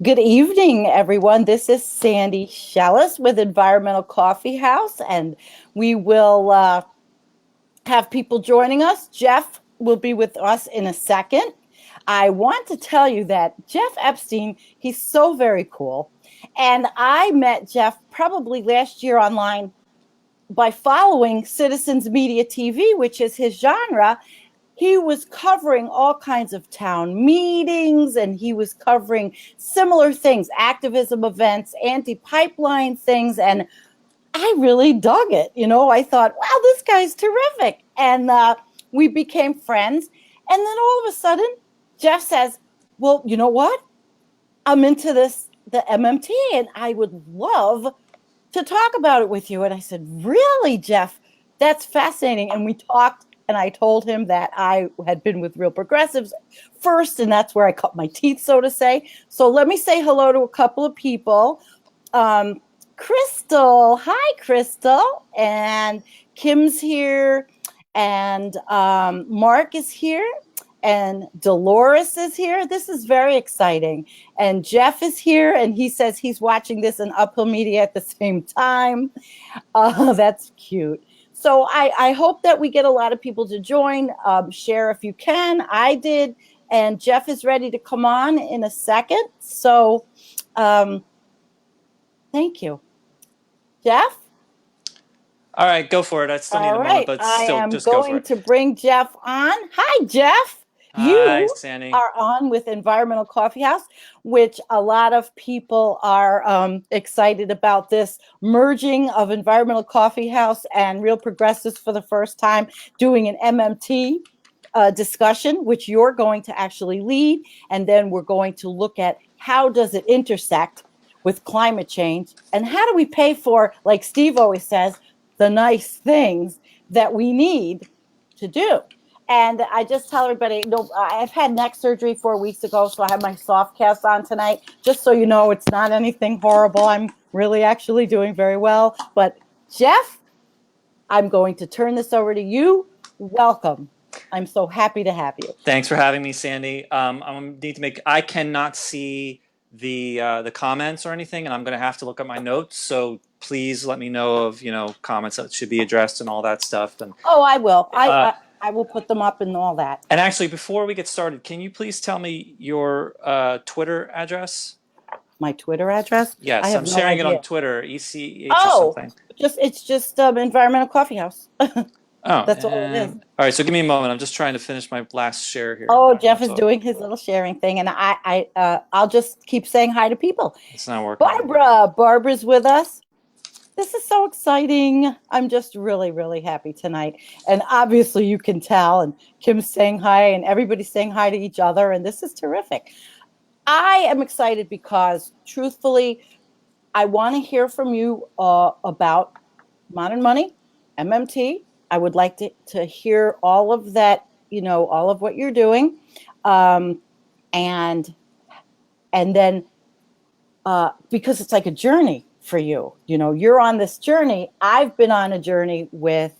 Good evening, everyone. This is Sandy Shellis with Environmental Coffee House, and we will have people joining us. Jeff will be with us in a second. I want to tell you that Jeff Epstein, he's so very cool. And I met Jeff probably last year online by following Citizens Media TV, which is his genre. He was covering all kinds of town meetings, and he was covering similar things, activism events, anti-pipeline things, and I really dug it. I thought, wow, this guy's terrific. And we became friends. And then all of a sudden, Jeff says, well, you know what? I'm into the MMT, and I would love to talk about it with you. And I said, really, Jeff? That's fascinating. And we talked, and I told him that I had been with Real Progressives first, and that's where I cut my teeth, so to say. So let me say hello to a couple of people. Crystal, hi, Crystal. And Kim's here, and Mark is here, and Dolores is here. This is very exciting. And Jeff is here, and he says he's watching this in Uphill Media at the same time. That's cute. So I hope that we get a lot of people to join. Share if you can. I did, and Jeff is ready to come on in a second. So thank you. Jeff? All right, go for it. I still need a moment, but still, just go for it. I am going to bring Jeff on. Hi, Jeff. Hi, You Sandy. are on with Environmental Coffee House, which a lot of people are excited about, this merging of Environmental Coffee House and Real Progressives for the first time, doing an MMT discussion, which you're going to actually lead. And then we're going to look at how does it intersect with climate change, and how do we pay for, like Steve always says, the nice things that we need to do. And I just tell everybody, I've had neck surgery 4 weeks ago, so I have my soft cast on tonight. Just so you know, it's not anything horrible. I'm really actually doing very well. But Jeff, I'm going to turn this over to you. Welcome. I'm so happy to have you. Thanks for having me, Sandy. I cannot see the comments or anything, and I'm going to have to look at my notes. So please let me know of comments that should be addressed and all that stuff. And I will. I will put them up and all that. And actually, before we get started, can you please tell me your Twitter address? My Twitter address? Yes, I'm sharing it on Twitter. ECH or something. It's just Environmental Coffee House. Oh, that's all it is. All right, so give me a moment. I'm just trying to finish my last share here. Oh, Jeff is doing his little sharing thing, and I'll just keep saying hi to people. It's not working. Barbara's with us. This is so exciting. I'm just really, really happy tonight. And obviously you can tell, and Kim's saying hi, and everybody's saying hi to each other, and this is terrific. I am excited because, truthfully, I want to hear from you about Modern Money, MMT. I would like to hear all of that, all of what you're doing. And then because it's like a journey for you. You're on this journey. I've been on a journey with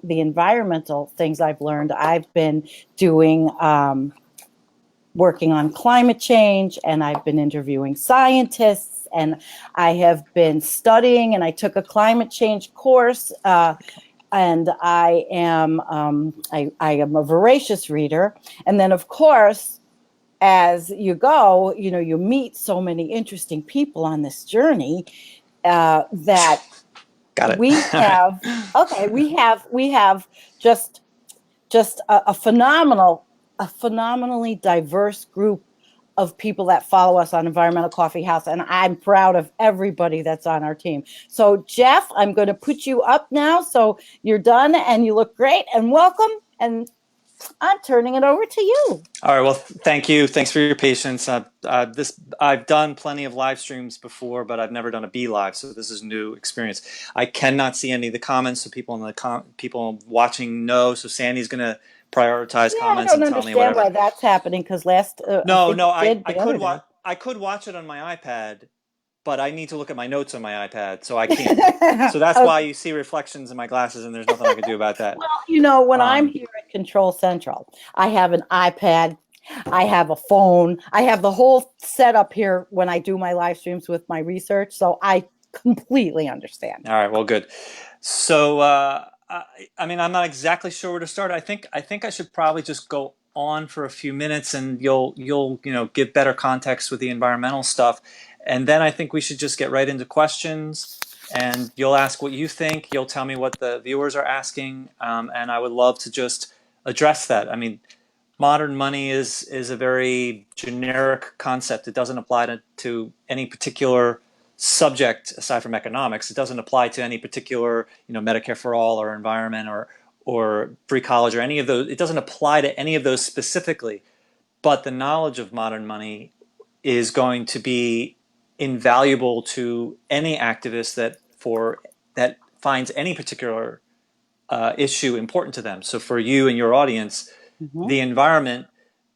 the environmental things I've learned. I've been doing working on climate change, and I've been interviewing scientists, and I have been studying, and I took a climate change course, and I am a voracious reader. And then, of course, as you go, you meet so many interesting people on this journey that Got it. we have. Okay, we have just a phenomenally diverse group of people that follow us on Environmental Coffee House, and I'm proud of everybody that's on our team. So, Jeff, I'm going to put you up now, so you're done, and you look great, and welcome, and I'm turning it over to you. All right. Well, thank you. Thanks for your patience. I've done plenty of live streams before, but I've never done a Be Live, so this is a new experience. I cannot see any of the comments, so people watching know. So Sandy's going to prioritize comments and tell me whatever. I don't understand why that's happening, because I could watch it on my iPad, but I need to look at my notes on my iPad, so I can't. So that's why you see reflections in my glasses, and there's nothing I can do about that. Well, when I'm here at Control Central, I have an iPad, I have a phone. I have the whole setup here when I do my live streams with my research. So I completely understand. All right, well, good. So, I mean, I'm not exactly sure where to start. I think I should probably just go on for a few minutes, and you'll give better context with the environmental stuff, and then I think we should just get right into questions. And you'll ask what you think. You'll tell me what the viewers are asking, and I would love to just address that. I mean, modern money is a very generic concept. It doesn't apply to any particular subject aside from economics. It doesn't apply to any particular, Medicare for all or environment or free college or any of those. It doesn't apply to any of those specifically. But the knowledge of modern money is going to be invaluable to any activist that finds any particular issue important to them. So for you and your audience, Mhm. the environment.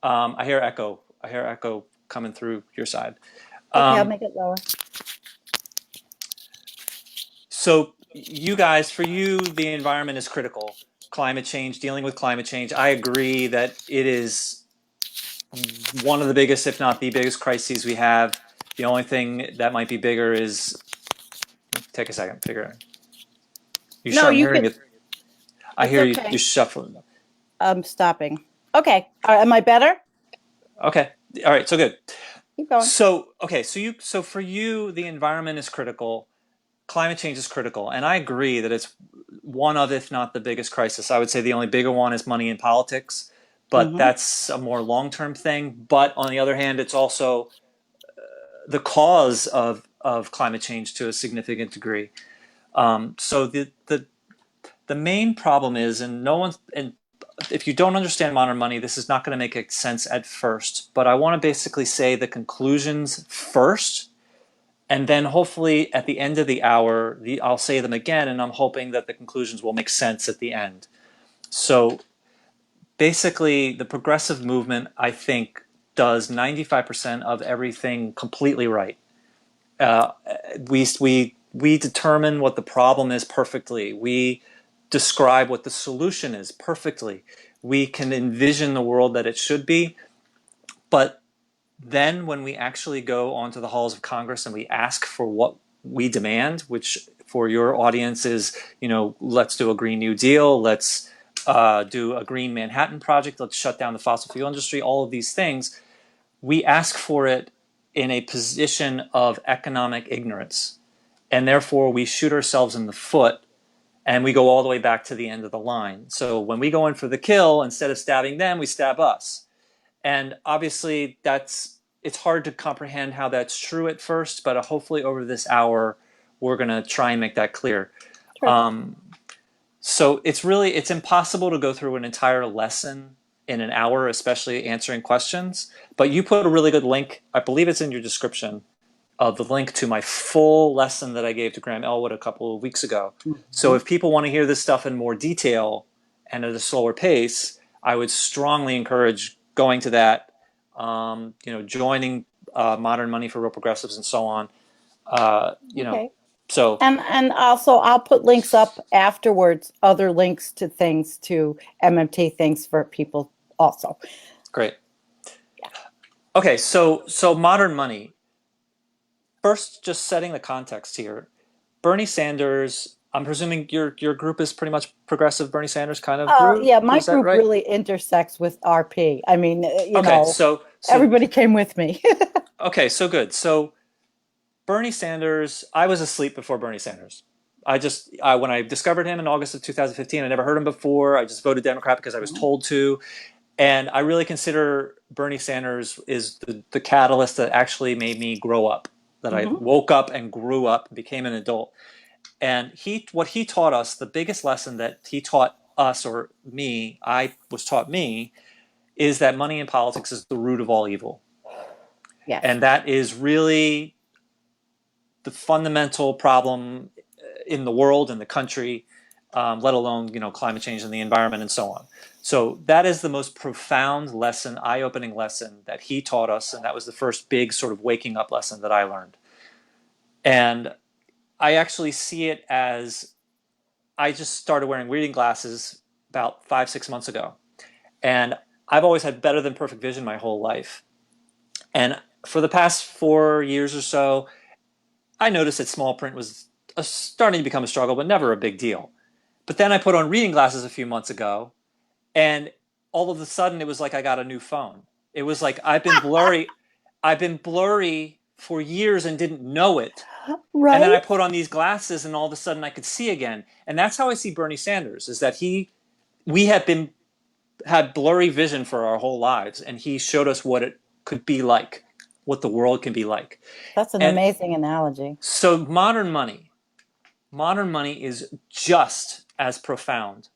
I hear echo. I hear echo coming through your side. Okay, I'll Um, make it lower. so you guys, for you, the environment is critical. Climate change, dealing with climate change. I agree that it is one of the biggest, if not the biggest, crises we have. The only thing that might be bigger is take a second, figure it. You No, sure? I'm you hearing could. it. I It's hear you. okay. You're shuffling. I'm stopping. Okay. Am I better? Okay. All right. So good. Keep going. So for you, the environment is critical. Climate change is critical, and I agree that it's one of, if not the biggest crisis. I would say the only bigger one is money in politics, but Hmm. that's a more long-term thing. But on the other hand, it's also the cause of climate change to a significant degree. So the main problem is, and no one, and if you don't understand modern money, this is not going to make sense at first. But I want to basically say the conclusions first, and then hopefully at the end of the hour, I'll say them again, and I'm hoping that the conclusions will make sense at the end. So basically, the progressive movement, I think, does 95% of everything completely right. Uh, we determine what the problem is perfectly. We describe what the solution is perfectly. We can envision the world that it should be, but then when we actually go onto the halls of Congress and we ask for what we demand, which for your audience is, let's do a Green New Deal, let's do a Green Manhattan Project, let's shut down the fossil fuel industry, all of these things, we ask for it in a position of economic ignorance. And therefore, we shoot ourselves in the foot and we go all the way back to the end of the line. So when we go in for the kill, instead of stabbing them, we stab us. And obviously, it's hard to comprehend how that's true at first, but hopefully over this hour, we're going to try and make that clear. Sure. Um, so it's impossible to go through an entire lesson in an hour, especially answering questions. But you put a really good link. I believe it's in your description of the link to my full lesson that I gave to Graham Elwood a couple of weeks ago. So Mhm. if people want to hear this stuff in more detail and at a slower pace, I would strongly encourage going to that. Joining Modern Money for Real Progressives and so on. Uh, you know, Okay. so And also I'll put links up afterwards, other links to things to MMT things for people also. great. Yeah. Okay, so Modern Money. First, just setting the context here. Bernie Sanders. I'm presuming your group is pretty much progressive Bernie Sanders kind of group. Yeah, my Is that group right? really intersects with RP. I mean, Okay, so everybody came with me. okay, so good. So Bernie Sanders, I was asleep before Bernie Sanders. When I discovered him in August of 2015, I never heard him before. I just voted Democrat because I was told to. And I really consider Bernie Sanders is the catalyst that actually made me grow up, that I Hmm. woke up and grew up, and became an adult. And what he taught us, the biggest lesson that he taught us or me, I was taught me, is that money in politics is the root of all evil. Yes. And that is really the fundamental problem in the world and the country, let alone climate change and the environment and so on. So that is the most profound lesson, eye-opening lesson that he taught us, and that was the first big sort of waking up lesson that I learned. And I actually see it as I just started wearing reading glasses about 5, 6 months ago, and I've always had better than perfect vision my whole life. And for the past 4 years or so, I noticed that small print was starting to become a struggle, but never a big deal. But then I put on reading glasses a few months ago, and all of a sudden it was like I got a new phone. It was like I've been blurry for years and didn't know it. And then I Right? put on these glasses and all of a sudden I could see again. And that's how I see Bernie Sanders, is that we have been had blurry vision for our whole lives, and he showed us what it could be like, what the world can be like. That's an And amazing analogy. so modern money is just as profound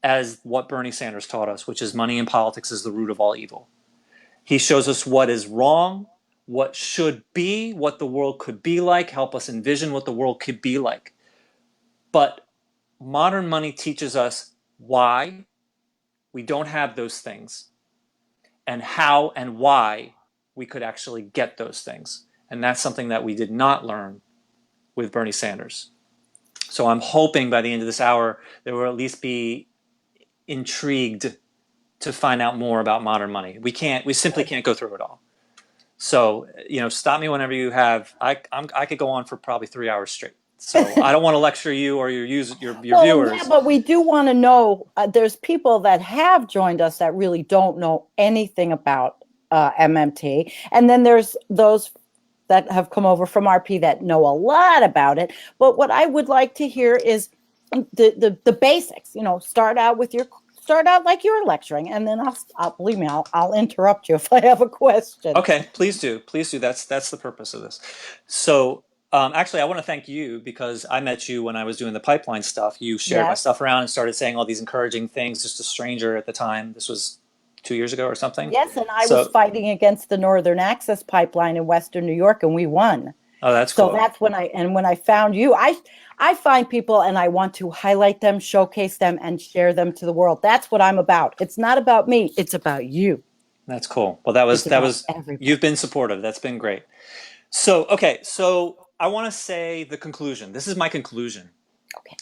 as what Bernie Sanders taught us, which is money in politics is the root of all evil. He shows us what is wrong, what should be, what the world could be like, help us envision what the world could be like. But modern money teaches us why we don't have those things and how and why we could actually get those things. And that's something that we did not learn with Bernie Sanders. So I'm hoping by the end of this hour, there will at least be intrigued to find out more about modern money. We simply can't go through it all. So, stop me whenever you have. I could go on for probably 3 hours straight. So I don't want to lecture you or your Well, yeah, viewers. but we do want to know. There's people that have joined us that really don't know anything about MMT, and then there's those that have come over from RP that know a lot about it. But what I would like to hear is the basics. Start out like you're lecturing, and then I'll believe me, I'll interrupt you if I have a question. Okay, please do, please do. That's the purpose of this. So actually, I want to thank you because I met you when I was doing the pipeline stuff. You shared my Yes. stuff around and started saying all these encouraging things. Just a stranger at the time. This was 2 years ago or something. Yes, and I was So, fighting against the Northern Access Pipeline in Western New York, and we won. oh, that's So cool. that's when I found you. I find people and I want to highlight them, showcase them, and share them to the world. That's what I'm about. It's not about me. It's about you. That's cool. Well, that was It's that about was everybody. you've been supportive. That's been great. So, okay, so I want to say the conclusion. This is my conclusion. Okay.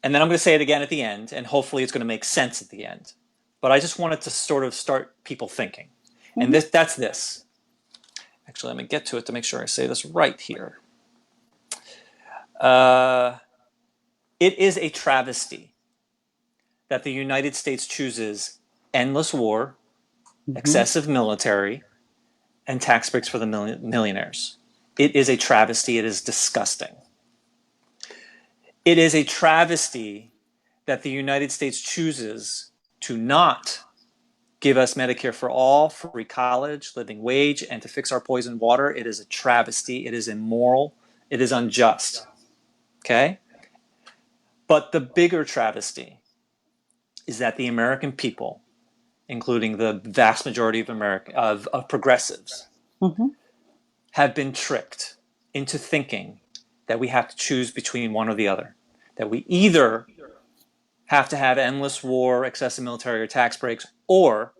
And then I'm going to say it again at the end, and hopefully it's going to make sense at the end. But I just wanted to sort of start people thinking. And Mm-hmm. that's this. Actually, let me get to it to make sure I say this right here. Uh, it is a travesty that the United States chooses endless war, Mm-hmm. excessive military, and tax breaks for the millionaires. It is a travesty. It is disgusting. It is a travesty that the United States chooses to not give us Medicare for all, free college, living wage, and to fix our poisoned water. It is a travesty. It is immoral. It is unjust. Okay? But the bigger travesty is that the American people, including the vast majority of progressives, Mm-hmm. have been tricked into thinking that we have to choose between one or the other. That we either have to have endless war, excessive military, or tax breaks, or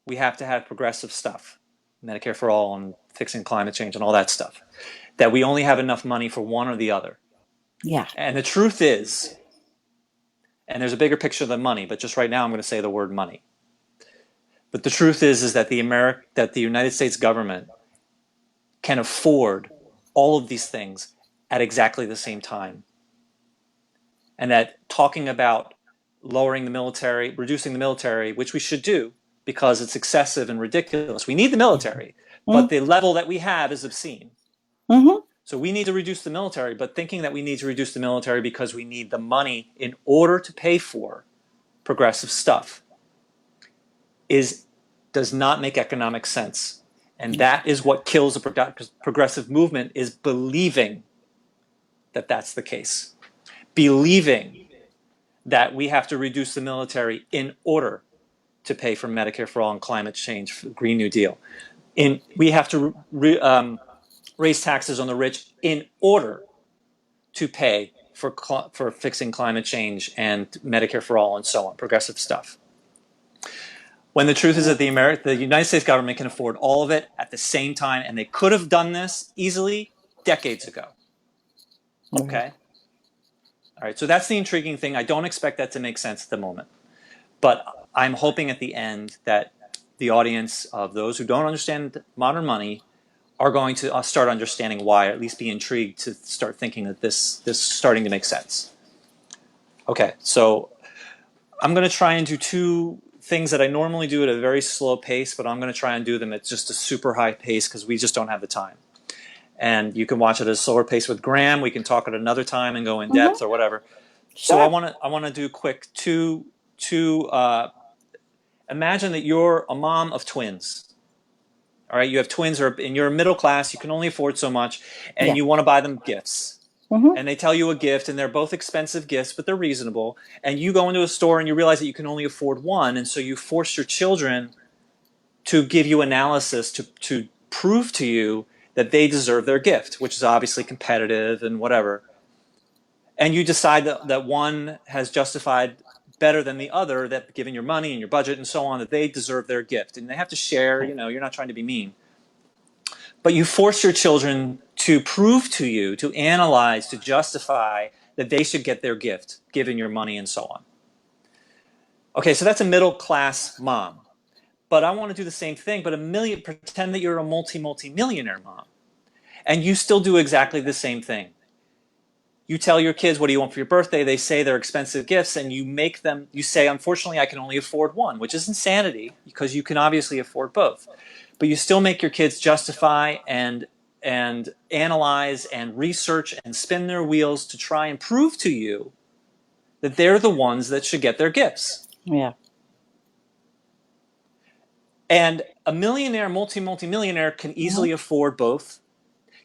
we have to have progressive stuff, Medicare for all and fixing climate change and all that stuff. That we only have enough money for one or the other. Yeah. And the truth is, and there's a bigger picture than money, but just right now I'm going to say the word money. But the truth is that the United States government can afford all of these things at exactly the same time. And that talking about lowering the military, reducing the military, which we should do because it's excessive and ridiculous. We need the military, but the level that we have is obscene. Mm-hmm. So we need to reduce the military, but thinking that we need to reduce the military because we need the money in order to pay for progressive stuff does not make economic sense. And that is what kills a progressive movement, is believing that that's the case. Believing that we have to reduce the military in order to pay for Medicare for all and climate change, for the Green New Deal. We have to raise taxes on the rich in order to pay for fixing climate change and Medicare for all and so on, progressive stuff. When the truth is that the United States government can afford all of it at the same time, and they could have done this easily decades ago. Right. Okay? All right, so that's the intriguing thing. I don't expect that to make sense at the moment. But I'm hoping at the end that the audience of those who don't understand modern money are going to start understanding why, or at least be intrigued to start thinking that this is starting to make sense. Okay, so I'm going to try and do two things that I normally do at a very slow pace, but I'm going to try and do them at just a super high pace because we just don't have the time. And you can watch it at a slower pace with Graham. We can talk at another time and go in depth or whatever. So Sure. I want to do quick imagine that you're a mom of twins. All right, you have twins, and you're middle class. You can only afford so much, and Yeah. you want to buy them gifts. Mm-hmm. And they tell you a gift, and they're both expensive gifts, but they're reasonable. And you go into a store and you realize that you can only afford one, and so you force your children to give you analysis to prove to you that they deserve their gift, which is obviously competitive and whatever. And you decide that one has justified better than the other, that given your money and your budget and so on, that they deserve their gift. And they have to share, you're not trying to be mean. But you force your children to prove to you, to analyze, to justify that they should get their gift, given your money and so on. Okay, so that's a middle class mom. But I want to do the same thing, but pretend that you're a multi-millionaire mom. And you still do exactly the same thing. You tell your kids, what do you want for your birthday? They say they're expensive gifts, and you say, unfortunately, I can only afford one, which is insanity because you can obviously afford both. But you still make your kids justify and analyze and research and spin their wheels to try and prove to you that they're the ones that should get their gifts. Yeah. And a millionaire, multi-millionaire can easily afford both,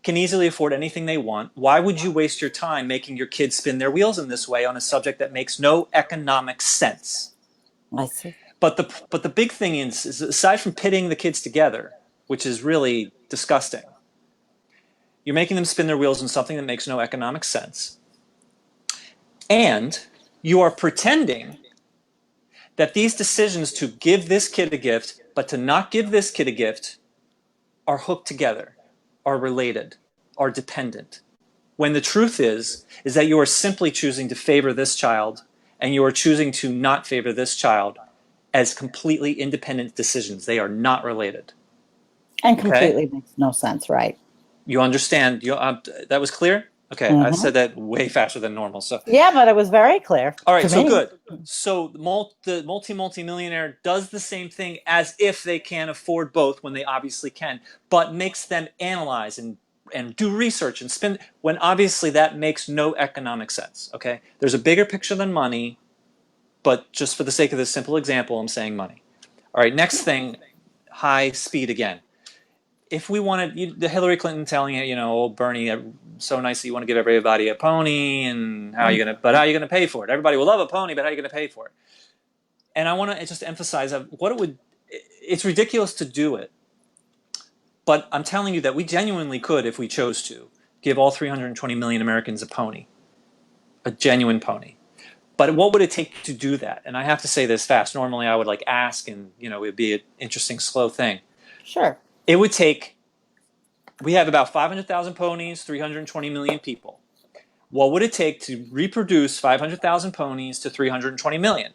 can easily afford anything they want. Why would you waste your time making your kids spin their wheels in this way on a subject that makes no economic sense? I see. But the big thing is aside from pitting the kids together, which is really disgusting, you're making them spin their wheels in something that makes no economic sense. And you are pretending that these decisions to give this kid a gift, but to not give this kid a gift, are hooked together, are related, are dependent. When the truth is that you are simply choosing to favor this child and you are choosing to not favor this child as completely independent decisions. They are not related. And Okay? completely makes no sense, right? You understand? That was clear? Okay, I Mm-hmm. said that way faster than normal. So, Yeah, but it was very clear all to right, so me. good. So the multi-millionaire does the same thing as if they can afford both when they obviously can, but makes them analyze and do research and spend when obviously that makes no economic sense. Okay, there's a bigger picture than money, but just for the sake of this simple example, I'm saying money. All right, next thing, high speed again. If we wanted the Hillary Clinton telling it, oh Bernie, so nice that you want to give everybody a pony, and how are you gonna pay for it? Everybody will love a pony, but how are you gonna pay for it? And I want to just emphasize what it would. It's ridiculous to do it, but I'm telling you that we genuinely could, if we chose to, give all 320 million Americans a pony, a genuine pony. But what would it take to do that? And I have to say this fast. Normally I would ask, and it would be an interesting, slow thing. Sure. It would take. We have about 500,000 ponies, 320 million people. What would it take to reproduce 500,000 ponies to 320 million?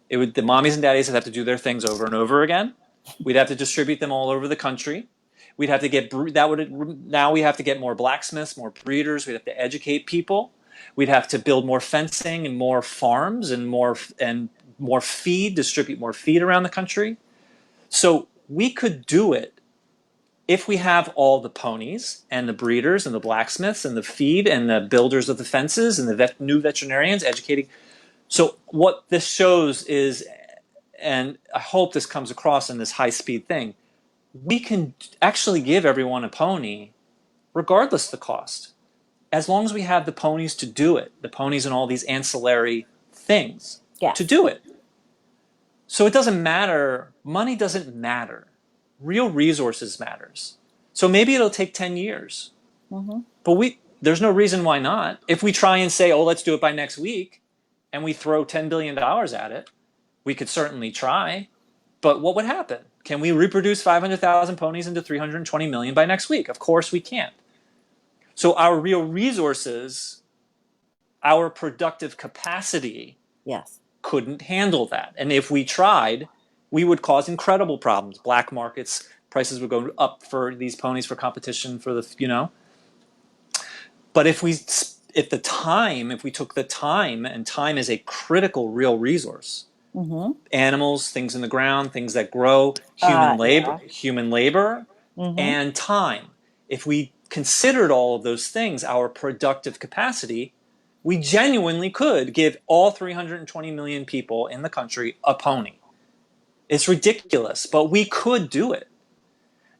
The mommies and daddies would have to do their things over and over again. We'd have to distribute them all over the country. We'd have to get now we have to get more blacksmiths, more breeders. We'd have to educate people. We'd have to build more fencing and more farms and more feed, distribute more feed around the country. So we could do it if we have all the ponies and the breeders and the blacksmiths and the feed and the builders of the fences and the new veterinarians educating. So what this shows is, and I hope this comes across in this high-speed thing, we can actually give everyone a pony regardless of the cost, as long as we have the ponies to do it, the ponies and all these ancillary things to Yes. do it. So it doesn't matter. Money doesn't matter. Real resources matters. So maybe it'll take 10 years. Mm-hmm. But there's no reason why not. If we try and say, let's do it by next week, and we throw $10 billion at it, we could certainly try. But what would happen? Can we reproduce 500,000 ponies into 320 million by next week? Of course we can't. So our real resources, our productive capacity, Yes. couldn't handle that. And if we tried, we would cause incredible problems. Black markets, prices would go up for these ponies for competition for the, But if we took the time, and time is a critical real resource, animals, things in the ground, things that grow, human labor, and time. If we considered all of those things, our productive capacity, we genuinely could give all 320 million people in the country a pony. It's ridiculous, but we could do it.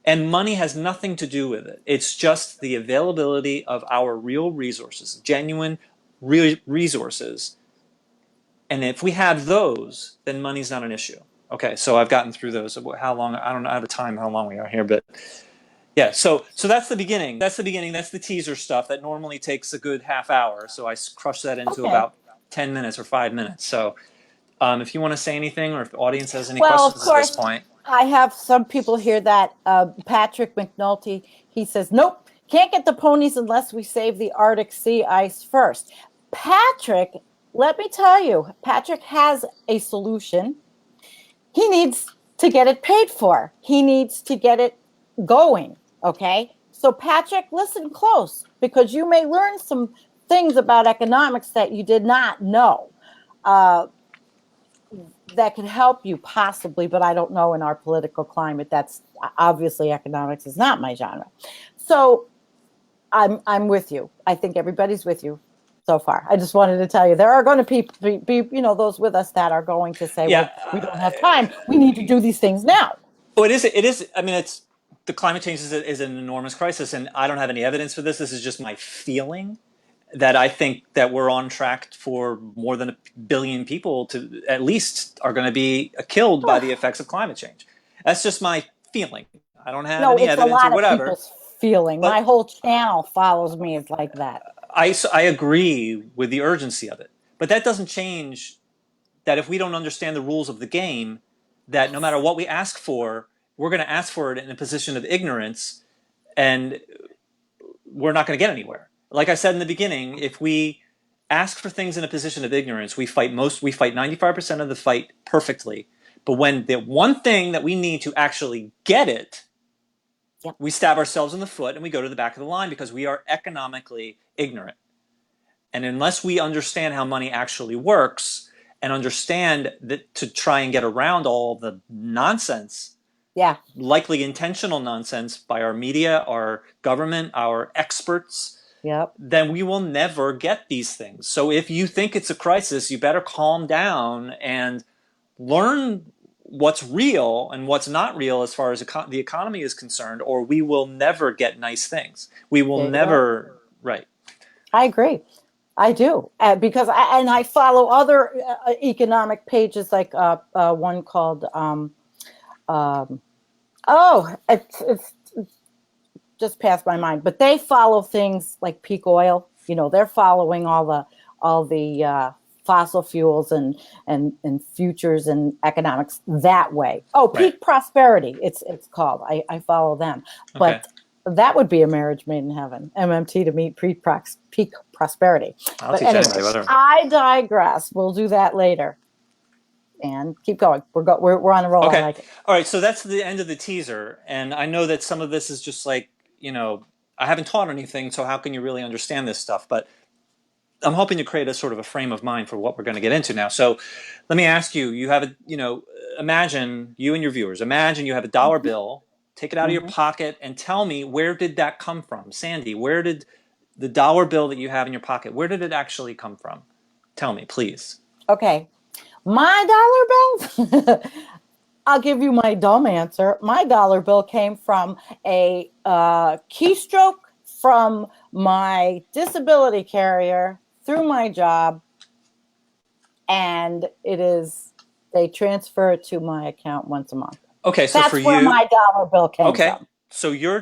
And money has nothing to do with it. It's just the availability of our real resources, genuine real resources. And if we have those, then money's not an issue. Okay, so I've gotten through those. How long? I don't know out of time how long we are here, but yeah. So that's the beginning. That's the teaser stuff that normally takes a good half hour. So I crush that into about 10 minutes or 5 minutes. So if you want to say anything, or if the audience has any questions at this point. I have some people here that Patrick McNulty, he says, nope, can't get the ponies unless we save the Arctic sea ice first. Patrick, let me tell you, Patrick has a solution. He needs to get it paid for. He needs to get it going, okay? So Patrick, listen close, because you may learn some things about economics that you did not know. That could help you possibly, but I don't know in our political climate. That's obviously economics is not my genre. So I'm with you. I think everybody's with you so far. I just wanted to tell you there are going to be those with us that are going to say, well, we don't have time. We need to do these things now. Well, it is. I mean, the climate change is an enormous crisis, and I don't have any evidence for this. This is just my feeling. That I think that we're on track for more than 1 billion people to at least are going to be killed by the effects of climate change. That's just my feeling. I don't have any evidence or whatever. Of people's feeling. My whole channel follows me is like that. I agree with the urgency of it, but that doesn't change that if we don't understand the rules of the game, that no matter what we ask for, we're going to ask for it in a position of ignorance, and we're not going to get anywhere. Like I said in the beginning, if we ask for things in a position of ignorance, we fight 95% of the fight perfectly. But when the one thing that we need to actually get it, we stab ourselves in the foot and we go to the back of the line because we are economically ignorant. And unless we understand how money actually works and understand that to try and get around all the nonsense, likely intentional nonsense by our media, our government, our experts, then we will never get these things. So if you think it's a crisis, you better calm down and learn what's real and what's not real as far as the economy is concerned, or we will never get nice things. We will never, right. I agree. I do. Because I follow other economic pages, like one called, it's just passed my mind, but they follow things like peak oil. They're following all the fossil fuels and futures and economics that way. Peak prosperity, it's called. I follow them, but that would be a marriage made in heaven. MMT to meet peak prosperity. But anyway, I digress. We'll do that later. And keep going. We're on a roll. Okay. I like it. All right. So that's the end of the teaser, and I know that some of this is just like, I haven't taught anything, so how can you really understand this stuff? But I'm hoping to create a sort of a frame of mind for what we're going to get into now. So let me ask you, imagine you and your viewers, imagine you have a dollar bill, take it out of your pocket and tell me, where did that come from? Sandy, where did the dollar bill that you have in your pocket, where did it actually come from? Tell me, please. Okay. My dollar bill? I'll give you my dumb answer. My dollar bill came from a keystroke from my disability carrier through my job, and they transfer it to my account once a month. Okay, so that's for you, where my dollar bill came from. So you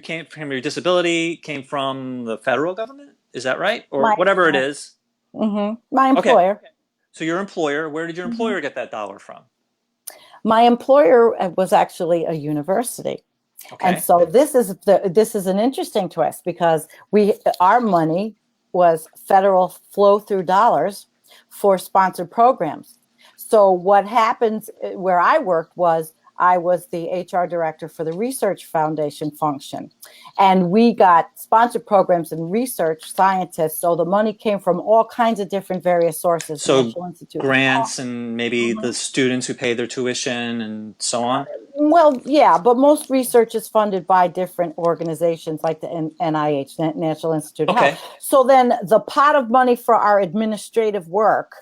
came from your disability came from the federal government, is that right, or whatever it is? My employer. Okay. So your employer, where did your employer get that dollar from? My employer was actually a university. Okay. And so this is an interesting twist, because our money was federal flow through dollars, for sponsored programs. So what happens where I worked was I was the HR director for the research foundation function. And we got sponsored programs and research scientists. So the money came from all kinds of different various sources, So National Institute of Health. grants and maybe the students who pay their tuition and so on. Well, yeah, but most research is funded by different organizations like the NIH, National Institute of Okay. Health. So then the pot of money for our administrative work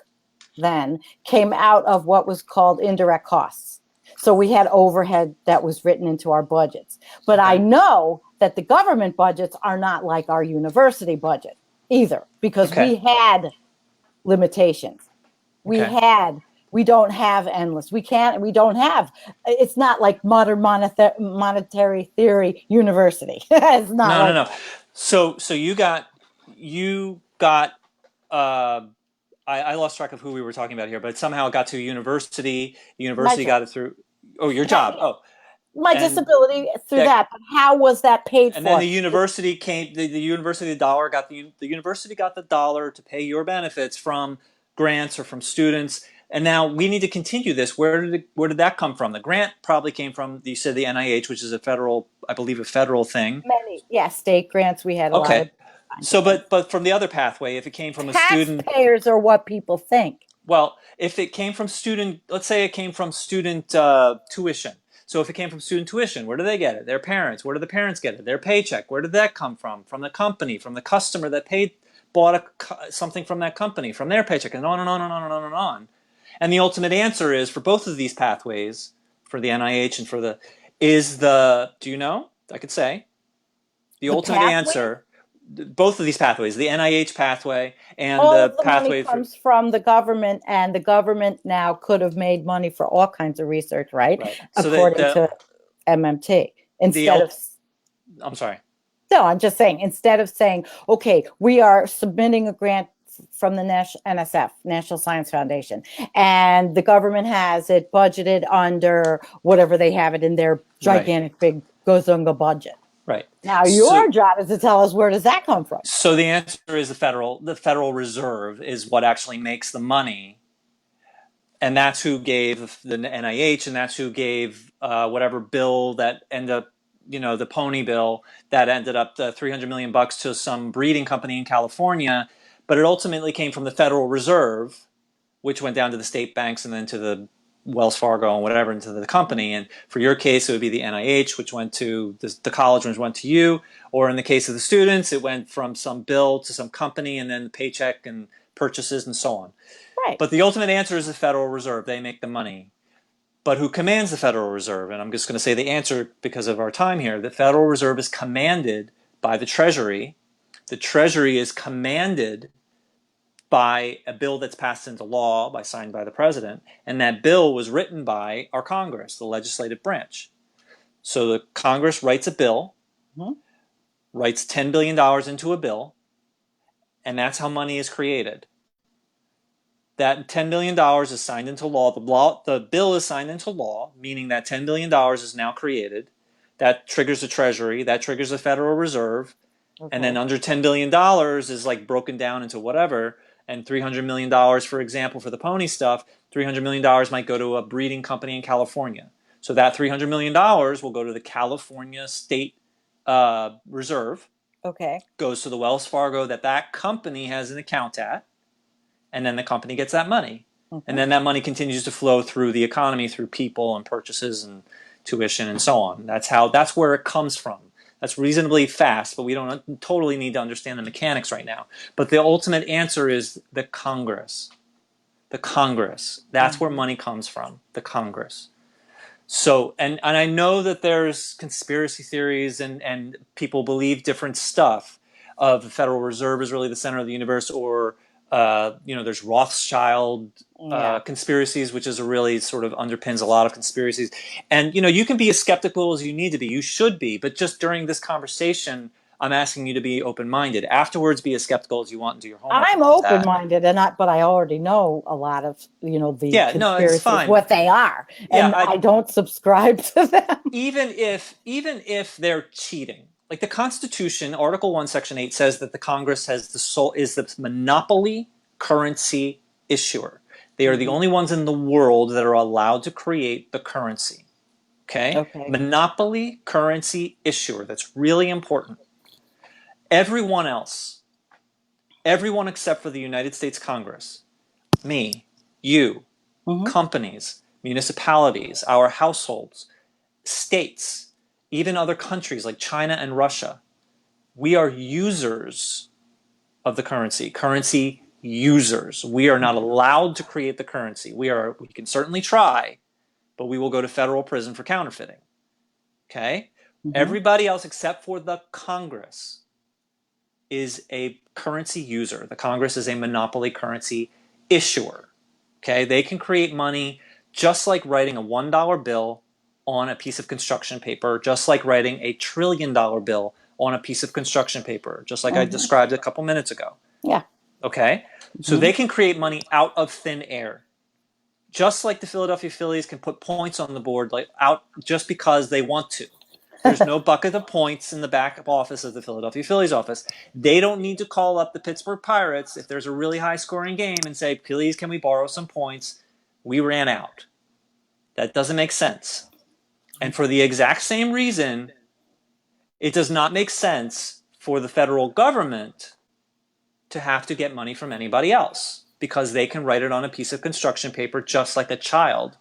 then came out of what was called indirect costs. So we had overhead that was written into our budgets. But Okay. I know that the government budgets are not like our university budget either, because Okay. we had limitations. Okay. We don't have endless. We don't have, it's not like modern monetary theory university. It's not No, no, like no. that. So you got uh I lost track of who we were talking about here, but somehow it got to university. The My university job. got it through. Oh, your job. Oh, My and disability through that, that. But how was that paid and then for? the university came. The university, the dollar got the university got the dollar to pay your benefits from grants or from students. And now we need to continue this. Where did that come from? The grant probably came from, you said, the NIH, which is a federal, I believe, a federal thing. Many, yeah, state grants. We had a lot Okay. of kinds So, of things. but from the other pathway, if it came from a student, Taxpayers are what people think. well, if it came from student, let's say it came from student tuition. So if it came from student tuition, where do they get it? Their parents. Where do the parents get it? Their paycheck. Where did that come from? From the company, from the customer that bought something from that company, from their paycheck, and on and on and on and on and on. And the ultimate answer is for both of these pathways, for the NIH and for the, do you know? I could say. The The ultimate pathway, answer, both of these pathways, the NIH pathway and all the of the money pathway for, comes from the government, and the government now could have made money for all kinds of research, right? right. So According to MMT, the instead of, I'm sorry. no, I'm just saying, instead of saying, okay, we are submitting a grant from the NSF, National Science Foundation, and the government has it budgeted under whatever they have it in their gigantic big Gozunga budget. Right. Now So, your job is to tell us, where does that come from? so the answer is the Federal Reserve is what actually makes the money, and that's who gave the NIH, and that's who gave whatever bill that ended up, the pony bill that ended up the $300 million to some breeding company in California, but it ultimately came from the Federal Reserve, which went down to the state banks and then to the Wells Fargo and whatever into the company. And for your case, it would be the NIH, which went to the college, which went to you. Or in the case of the students, it went from some bill to some company and then the paycheck and purchases and so on. Right. But the ultimate answer is the Federal Reserve. They make the money. But who commands the Federal Reserve? And I'm just going to say the answer because of our time here. The Federal Reserve is commanded by the Treasury. The Treasury is commanded by a bill that's passed into law, signed by the president, and that bill was written by our Congress, the legislative branch. So the Congress writes a bill, writes $10 billion into a bill, and that's how money is created. That $10 billion is signed into law. The bill is signed into law, meaning that $10 billion is now created. That triggers the Treasury, that triggers the Federal Reserve, and then under $10 billion is like broken down into whatever. And $300 million, for example, for the pony stuff, $300 million might go to a breeding company in California. So that $300 million will go to the California State Reserve. Okay. Goes to the Wells Fargo that company has an account at. And then the company gets that money. And then that money continues to flow through the economy, through people and purchases and tuition and so on. That's where it comes from. That's reasonably fast, but we don't totally need to understand the mechanics right now. But the ultimate answer is the Congress. The Congress. That's where money comes from, the Congress. So, and I know that there's conspiracy theories and people believe different stuff of the Federal Reserve is really the center of the universe, or there's Rothschild conspiracies, which is really sort of underpins a lot of conspiracies. And, you can be as skeptical as you need to be. You should be. But just during this conversation, I'm asking you to be open-minded. Afterwards, be as skeptical as you want and do your homework. I'm open-minded, but I already know a lot of, the conspiracies, what they are. And I don't subscribe to them. Even if they're cheating. Like the Constitution, Article 1, Section 8 says that the Congress is the monopoly currency issuer. They are the only ones in the world that are allowed to create the currency. Okay? Okay. Monopoly currency issuer. That's really important. Everyone else, everyone except for the United States Congress, me, you, Mm-hmm. companies, municipalities, our households, states, even other countries like China and Russia, we are users of the currency users. We are not allowed to create the currency. We can certainly try, but we will go to federal prison for counterfeiting. Okay? Mm-hmm. Everybody else except for the Congress is a currency user. The Congress is a monopoly currency issuer. Okay? They can create money just like writing a $1 bill on a piece of construction paper, just like writing a $1 trillion bill on a piece of construction paper, just like I Mm-hmm. described a couple minutes ago. Yeah. Okay? So Mm-hmm. they can create money out of thin air. Just like the Philadelphia Phillies can put points on the board like out just because they want to. There's no bucket of points in the back office of the Philadelphia Phillies office. They don't need to call up the Pittsburgh Pirates if there's a really high scoring game and say, please, can we borrow some points? We ran out. That doesn't make sense. And for the exact same reason, it does not make sense for the federal government to have to get money from anybody else because they can write it on a piece of construction paper just like a child.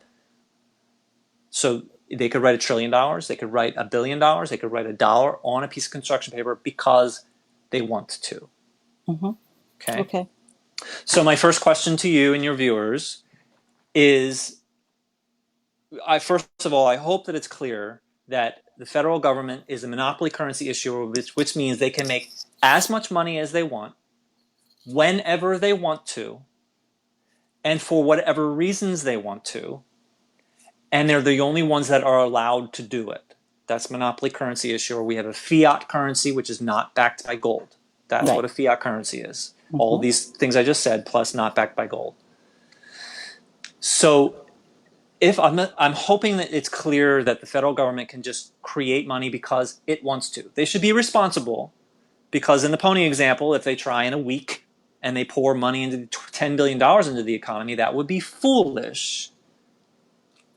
So they could write $1 trillion, they could write $1 billion, they could write $1 on a piece of construction paper because they want to. Mm-hmm. Okay? Okay. So my first question to you and your viewers is, first of all, I hope that it's clear that the federal government is a monopoly currency issuer, which means they can make as much money as they want, whenever they want to, and for whatever reasons they want to, and they're the only ones that are allowed to do it. That's monopoly currency issuer. We have a fiat currency, which is not backed by gold. That's Right. what a fiat currency is. Mm-hmm. All these things I just said, plus not backed by gold. So if I'm hoping that it's clear that the federal government can just create money because it wants to. They should be responsible because in the pony example, if they try in a week and they pour money into $10 billion into the economy, that would be foolish.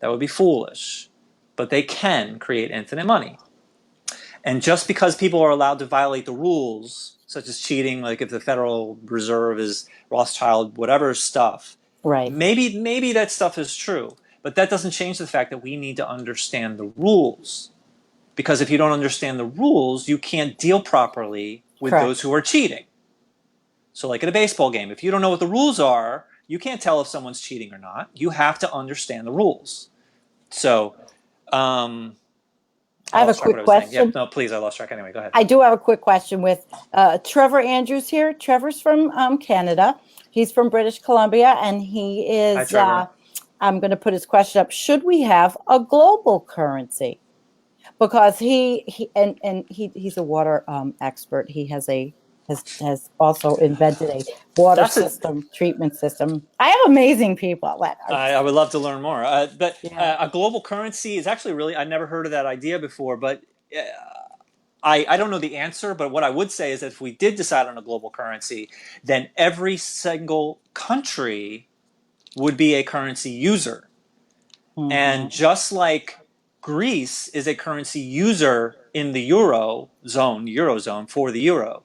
That would be foolish. But they can create infinite money. And just because people are allowed to violate the rules, such as cheating, like if the Federal Reserve is Rothschild, whatever stuff, Right. maybe that stuff is true. But that doesn't change the fact that we need to understand the rules. Because if you don't understand the rules, you can't deal properly with Correct. those who are cheating. So like at a baseball game, if you don't know what the rules are, you can't tell if someone's cheating or not. You have to understand the rules. So, I have a lost track quick what I was saying. Yeah, question. no, please, I lost track anyway. Go ahead. I do have a quick question with Trevor Andrews here. Trevor's from Canada. He's from British Columbia, and he Hi, is. Trevor. I'm going to put his question up. Should we have a global currency? Because he's a water expert. He has also invented a water That's a. system treatment system. I have amazing people that are I would love to learn more. But yeah. a global currency is actually really. I never heard of that idea before. But I don't know the answer. But what I would say is that if we did decide on a global currency, then every single country would be a currency user. Mm-hmm. And just like Greece is a currency user in the eurozone for the euro,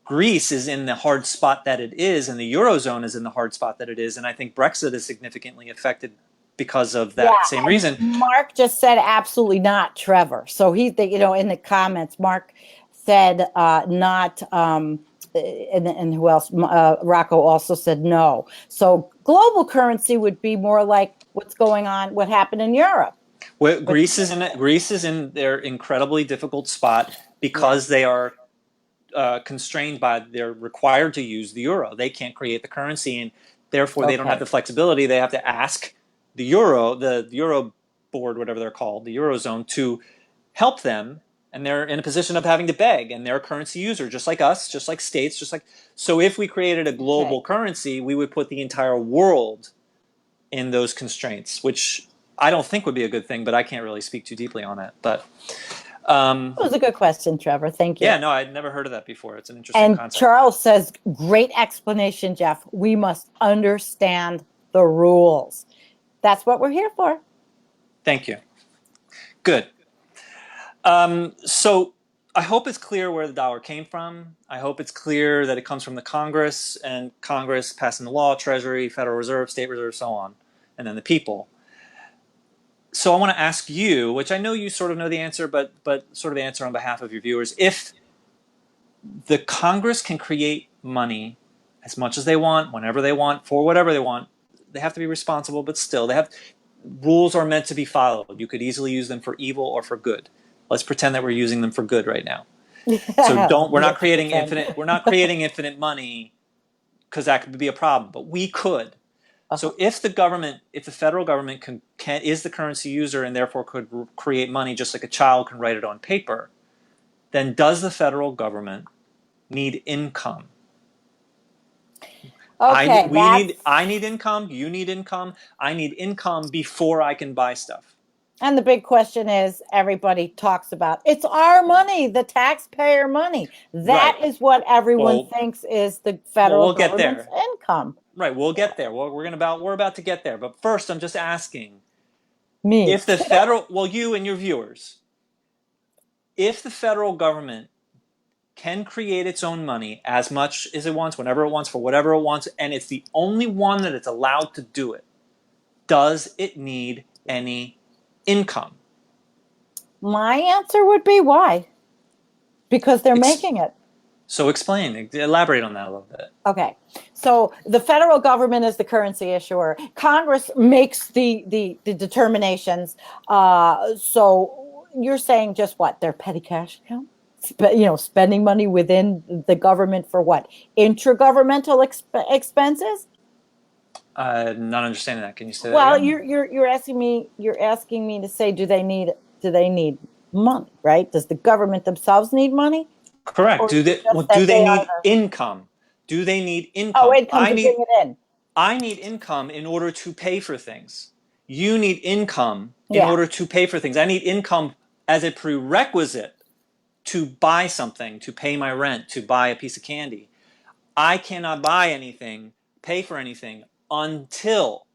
Greece is in the hard spot that it is, and the eurozone is in the hard spot that it is. And I think Brexit is significantly affected because of that same reason. Mark just said absolutely not, Trevor. So in the comments, Mark said not. And who else? Rocco also said no. So global currency would be more like what's going on, what happened in Europe. Well, Greece is in their incredibly difficult spot because they are constrained by they're required to use the euro. They can't create the currency, and therefore they don't have the flexibility. They have to ask the euro board, whatever they're called, the eurozone, to help them. And they're in a position of having to beg, and they're a currency user, just like us, just like states, just like. So if we created a global currency, we would put the entire world in those constraints, which I don't think would be a good thing, but I can't really speak too deeply on it. But That was a good question, Trevor. Thank you. Yeah, no, I'd never heard of that before. It's an interesting And concept. Charles says, great explanation, Jeff. We must understand the rules. That's what we're here for. Thank you. Good. So I hope it's clear where the dollar came from. I hope it's clear that it comes from the Congress, and Congress passing the law, Treasury, Federal Reserve, State Reserve, so on, and then the people. So I want to ask you, which I know you sort of know the answer, but sort of answer on behalf of your viewers. If the Congress can create money as much as they want, whenever they want, for whatever they want, they have to be responsible, but still, they have rules are meant to be followed. You could easily use them for evil or for good. Let's pretend that we're using them for good right now. So we're not creating infinite money, because that could be a problem, but we could. So if the federal government is the currency user and therefore could create money just like a child can write it on paper, then does the federal government need income? Okay, I need income, you need income, I need income before I can buy stuff. and the big question is everybody talks about it's our money, the taxpayer money. That Right. is what everyone thinks is the federal We'll get government's there. income. Right, we'll get there. We're about to get there. But first, I'm just asking Me. if you and your viewers, if the federal government can create its own money as much as it wants, whenever it wants, for whatever it wants, and it's the only one that it's allowed to do it, does it need any income? My answer would be why? Because they're making it. So elaborate on that a little bit. Okay. So the federal government is the currency issuer. Congress makes the determinations. So you're saying just what? Their petty cash account? Spending money within the government for what? Intragovernmental expenses? Not understanding that. Can you say that Well, again? you're asking me to say, do they need money, right? Does the government themselves need money? Correct. Or is it just Do that they they are need income? Do they need oh, income? income to bring it in? I need income in order to pay for things. You need income in Yeah. order to pay for things. I need income as a prerequisite to buy something, to pay my rent, to buy a piece of candy. I cannot buy anything, pay for anything until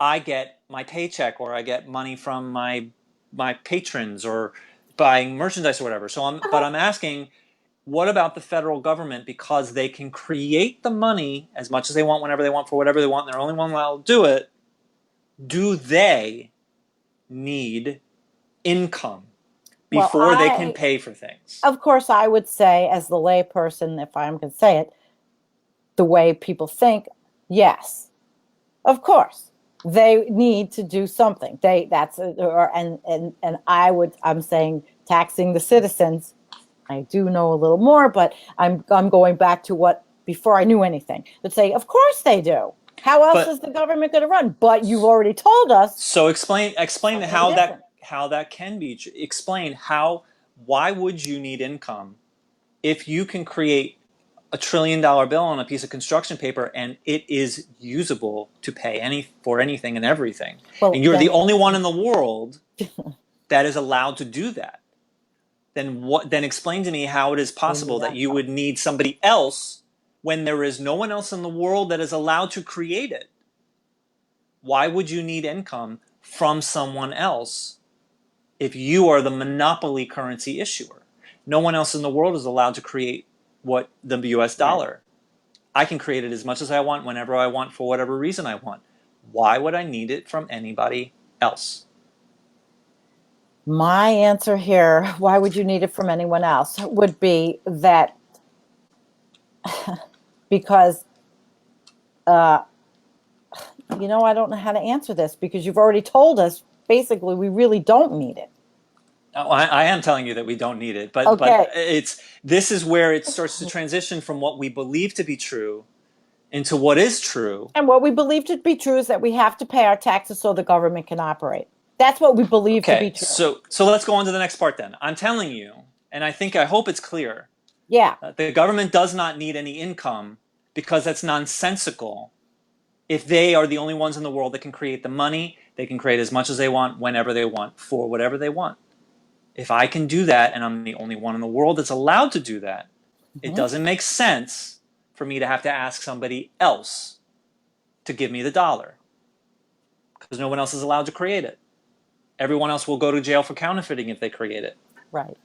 I get my paycheck or I get money from my patrons or buying merchandise or whatever. But I'm asking, what about the federal government? Because they can create the money as much as they want, whenever they want, for whatever they want, and they're only one allowed to do it. Do they need income Well, before they can pay for things? of course, I would say, as the layperson, if I'm going to say it, the way people think, yes, of course, they need to do something. I'm saying taxing the citizens. I do know a little more, but I'm going back to what before I knew anything. But say, of course they do. How else is But the government going to run? But you've already told us so explain something different. how that can be. Explain why would you need income if you can create $1 trillion bill on a piece of construction paper and it is usable to pay for anything and everything, Well, and you're the then only one in the world that is allowed to do that, then explain to me how it is possible that you would need somebody else when there is no one else in the world that is allowed to create it. Why would you need income from someone else if you are the monopoly currency issuer? No one else in the world is allowed to create what the US dollar. I can create it as much as I want, whenever I want, for whatever reason I want. Why would I need it from anybody else? my answer here, why would you need it from anyone else, would be that because I don't know how to answer this because you've already told us basically we really don't need it. Oh, I am telling you that we don't need it, Okay. this is where it starts to transition from what we believe to be true into what is true. And what we believe to be true is that we have to pay our taxes so the government can operate. That's what we believe to be Okay, true. so let's go on to the next part then. I'm telling you, and I hope it's clear, Yeah. the government does not need any income because that's nonsensical. If they are the only ones in the world that can create the money, they can create as much as they want, whenever they want, for whatever they want. If I can do that and I'm the only one in the world that's allowed to do that, it doesn't make sense for me to have to ask somebody else to give me the dollar because no one else is allowed to create it. Everyone else will go to jail for counterfeiting if they create it. Right.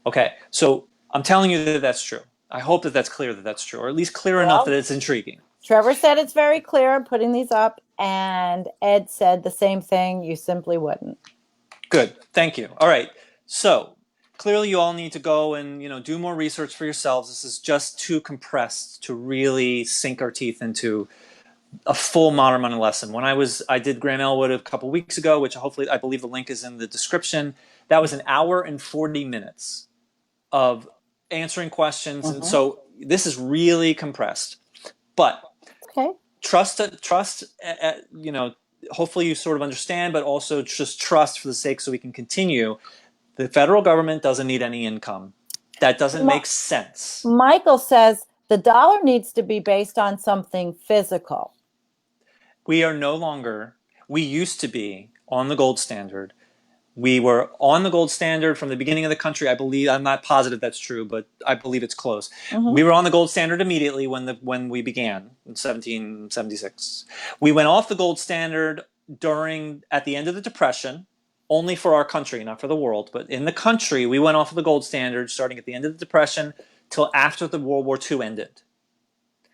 Okay, so I'm telling you that that's true. I hope that that's clear that that's true, or at least clear enough that Well, it's intriguing. Trevor said it's very clear. I'm putting these up, and Ed said the same thing. You simply wouldn't. Good, thank you. All right, so clearly you all need to go and do more research for yourselves. This is just too compressed to really sink our teeth into a full modern money lesson. When I did Graham Elwood a couple weeks ago, which hopefully I believe the link is in the description. That was an hour and 40 minutes of answering questions, and so this is really compressed. But Okay. trust, hopefully you sort of understand, but also just trust for the sake so we can continue. The federal government doesn't need any income. That doesn't make sense. Michael says the dollar needs to be based on something physical. We are no longer, we used to be on the gold standard. We were on the gold standard from the beginning of the country. I believe, I'm not positive that's true, but I believe it's close. We were on the gold standard immediately when we began in 1776. We went off the gold standard at the end of the Depression, only for our country, not for the world. But in the country, we went off of the gold standard starting at the end of the Depression till after the World War II ended.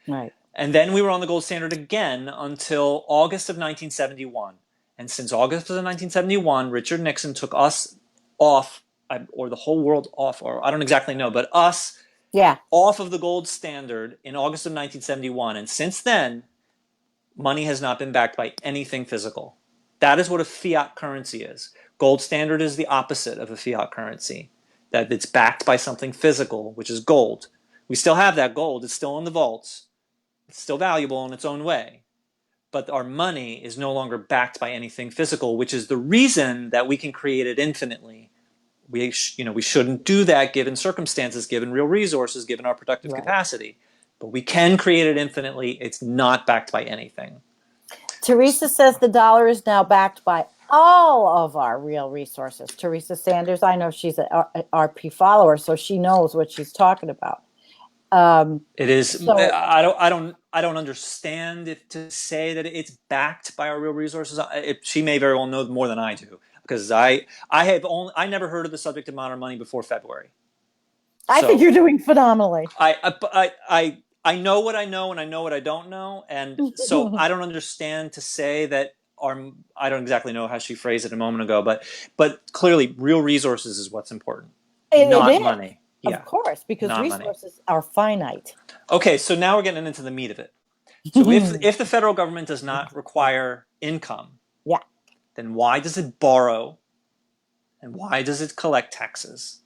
Right. And then we were on the gold standard again until August of 1971. And since August of 1971, Richard Nixon took us off, or the whole world off, or I don't exactly know, but us off of the gold standard in August of 1971. And since then, money has not been backed by anything physical. That is what a fiat currency is. Gold standard is the opposite of a fiat currency, that it's backed by something physical, which is gold. We still have that gold. It's still in the vaults. It's still valuable in its own way. But our money is no longer backed by anything physical, which is the reason that we can create it infinitely. We shouldn't do that given circumstances, given real resources, given our productive capacity. But we can create it infinitely. It's not backed by anything. Teresa says the dollar is now backed by all of our real resources. Teresa Sanders, I know she's an RP follower, so she knows what she's talking about. It is. So, I don't understand it to say that it's backed by our real resources. She may very well know more than I do, because I never heard of the subject of modern money before February. I think you're doing phenomenally. I know what I know, and I know what I don't know, and so I don't understand to say that I don't exactly know how she phrased it a moment ago, but clearly real resources is what's important, not money. Of course, because resources are finite. Okay, so now we're getting into the meat of it. So if the federal government does not require income, then why does it borrow, and why does it collect taxes?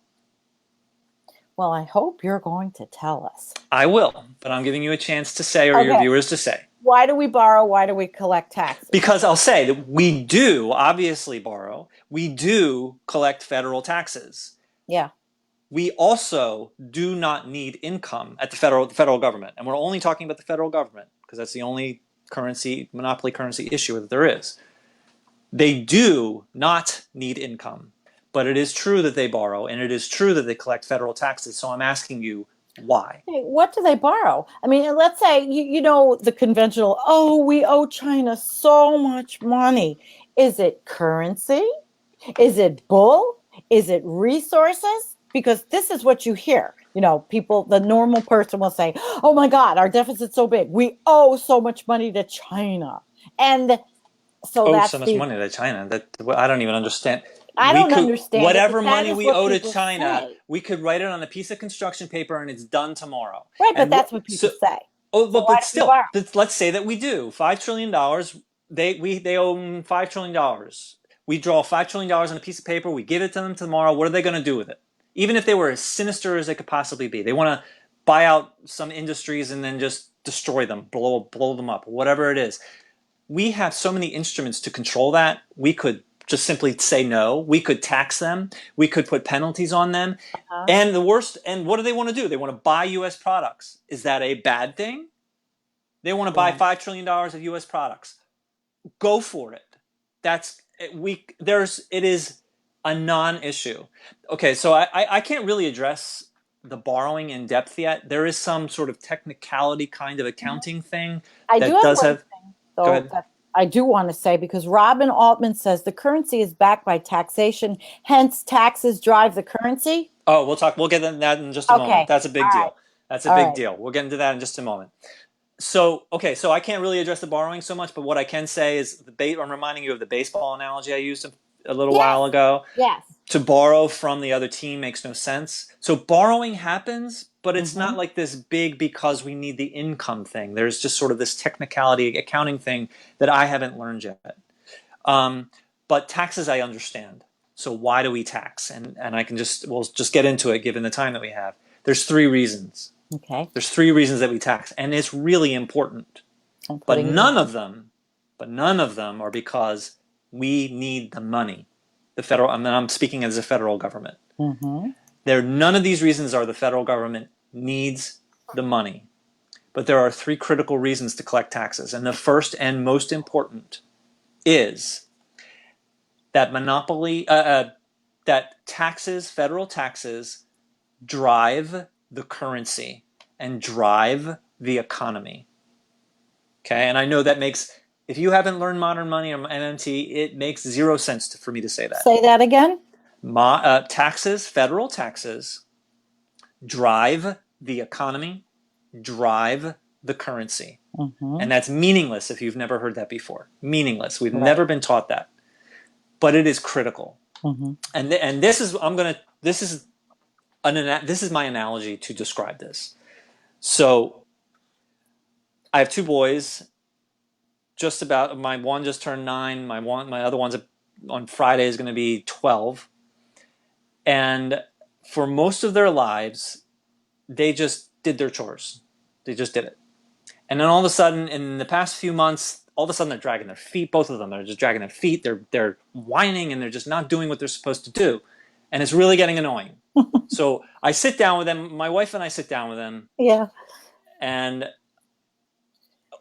Well, I hope you're going to tell us. I will, but I'm giving you a chance to say, or your viewers to say. Why do we borrow? Why do we collect taxes? Because I'll say that we do obviously borrow. We do collect federal taxes. Yeah. We also do not need income at the federal government. And we're only talking about the federal government because that's the only monopoly currency issue that there is. They do not need income, but it is true that they borrow, and it is true that they collect federal taxes. So I'm asking you, why? What do they borrow? I mean, let's say, the conventional, we owe China so much money. Is it currency? Is it bull? Is it resources? Because this is what you hear. People, the normal person will say, oh my God, our deficit's so big. We owe so much money to China. And so that's so much money to China. That I don't even understand. I don't understand. Whatever money we owe to China, we could write it on a piece of construction paper and it's done tomorrow. Right, but that's what people say. But still, let's say that we do. $5 trillion, they own $5 trillion. We draw $5 trillion on a piece of paper, we give it to them tomorrow. What are they going to do with it? Even if they were as sinister as they could possibly be. They want to buy out some industries and then just destroy them, blow them up, whatever it is. We have so many instruments to control that. We could just simply say no. We could tax them. We could put penalties on them. And what do they want to do? They want to buy U.S. products. Is that a bad thing? They want to buy $5 trillion of U.S. products. Go for it. It is A non-issue. Okay, so I can't really address the borrowing in depth yet. There is some sort of technicality kind of accounting thing I do that have does one have. thing, Go though, ahead. that I do want to say because Robin Altman says the currency is backed by taxation, hence taxes drive the currency. Oh, we'll talk. We'll get into that in just a moment. Okay. That's a big All right. deal. That's a All big right. deal. We'll get into that in just a moment. So, okay, so I can't really address the borrowing so much, but what I can say is I'm reminding you of the baseball analogy I used a little Yes. while ago. Yes. To borrow from the other team makes no sense. So borrowing happens, but it's Mm-hmm. not like this big because we need the income thing. There's just sort of this technicality accounting thing that I haven't learned yet. Um, but taxes I understand. So why do we tax? And we'll just get into it given the time that we have. There's three reasons. Okay. There's three reasons that we tax, and it's really important. I'm But putting it in. none of them are because we need the money. The federal, I mean, I'm speaking as a federal government. Mm-hmm. None of these reasons are the federal government needs the money. But there are three critical reasons to collect taxes. And the first and most important is that that federal taxes, drive the currency and drive the economy. Okay, and I know that if you haven't learned modern money or MMT, it makes zero sense for me to say that. Say that again. Federal taxes, drive the economy, drive the currency. Mm-hmm. And that's meaningless if you've never heard that before. Meaningless. We've Right. never been taught that. But it is critical. Mm-hmm. And this is my analogy to describe this. So I have two boys. My one just turned 9. My other one's on Friday is going to be 12. And for most of their lives, they just did their chores. They just did it. And then all of a sudden, in the past few months, all of a sudden they're dragging their feet. Both of them are just dragging their feet. They're whining and they're just not doing what they're supposed to do, and it's really getting annoying. So I sit down with them. My wife and I sit down with them, Yeah. and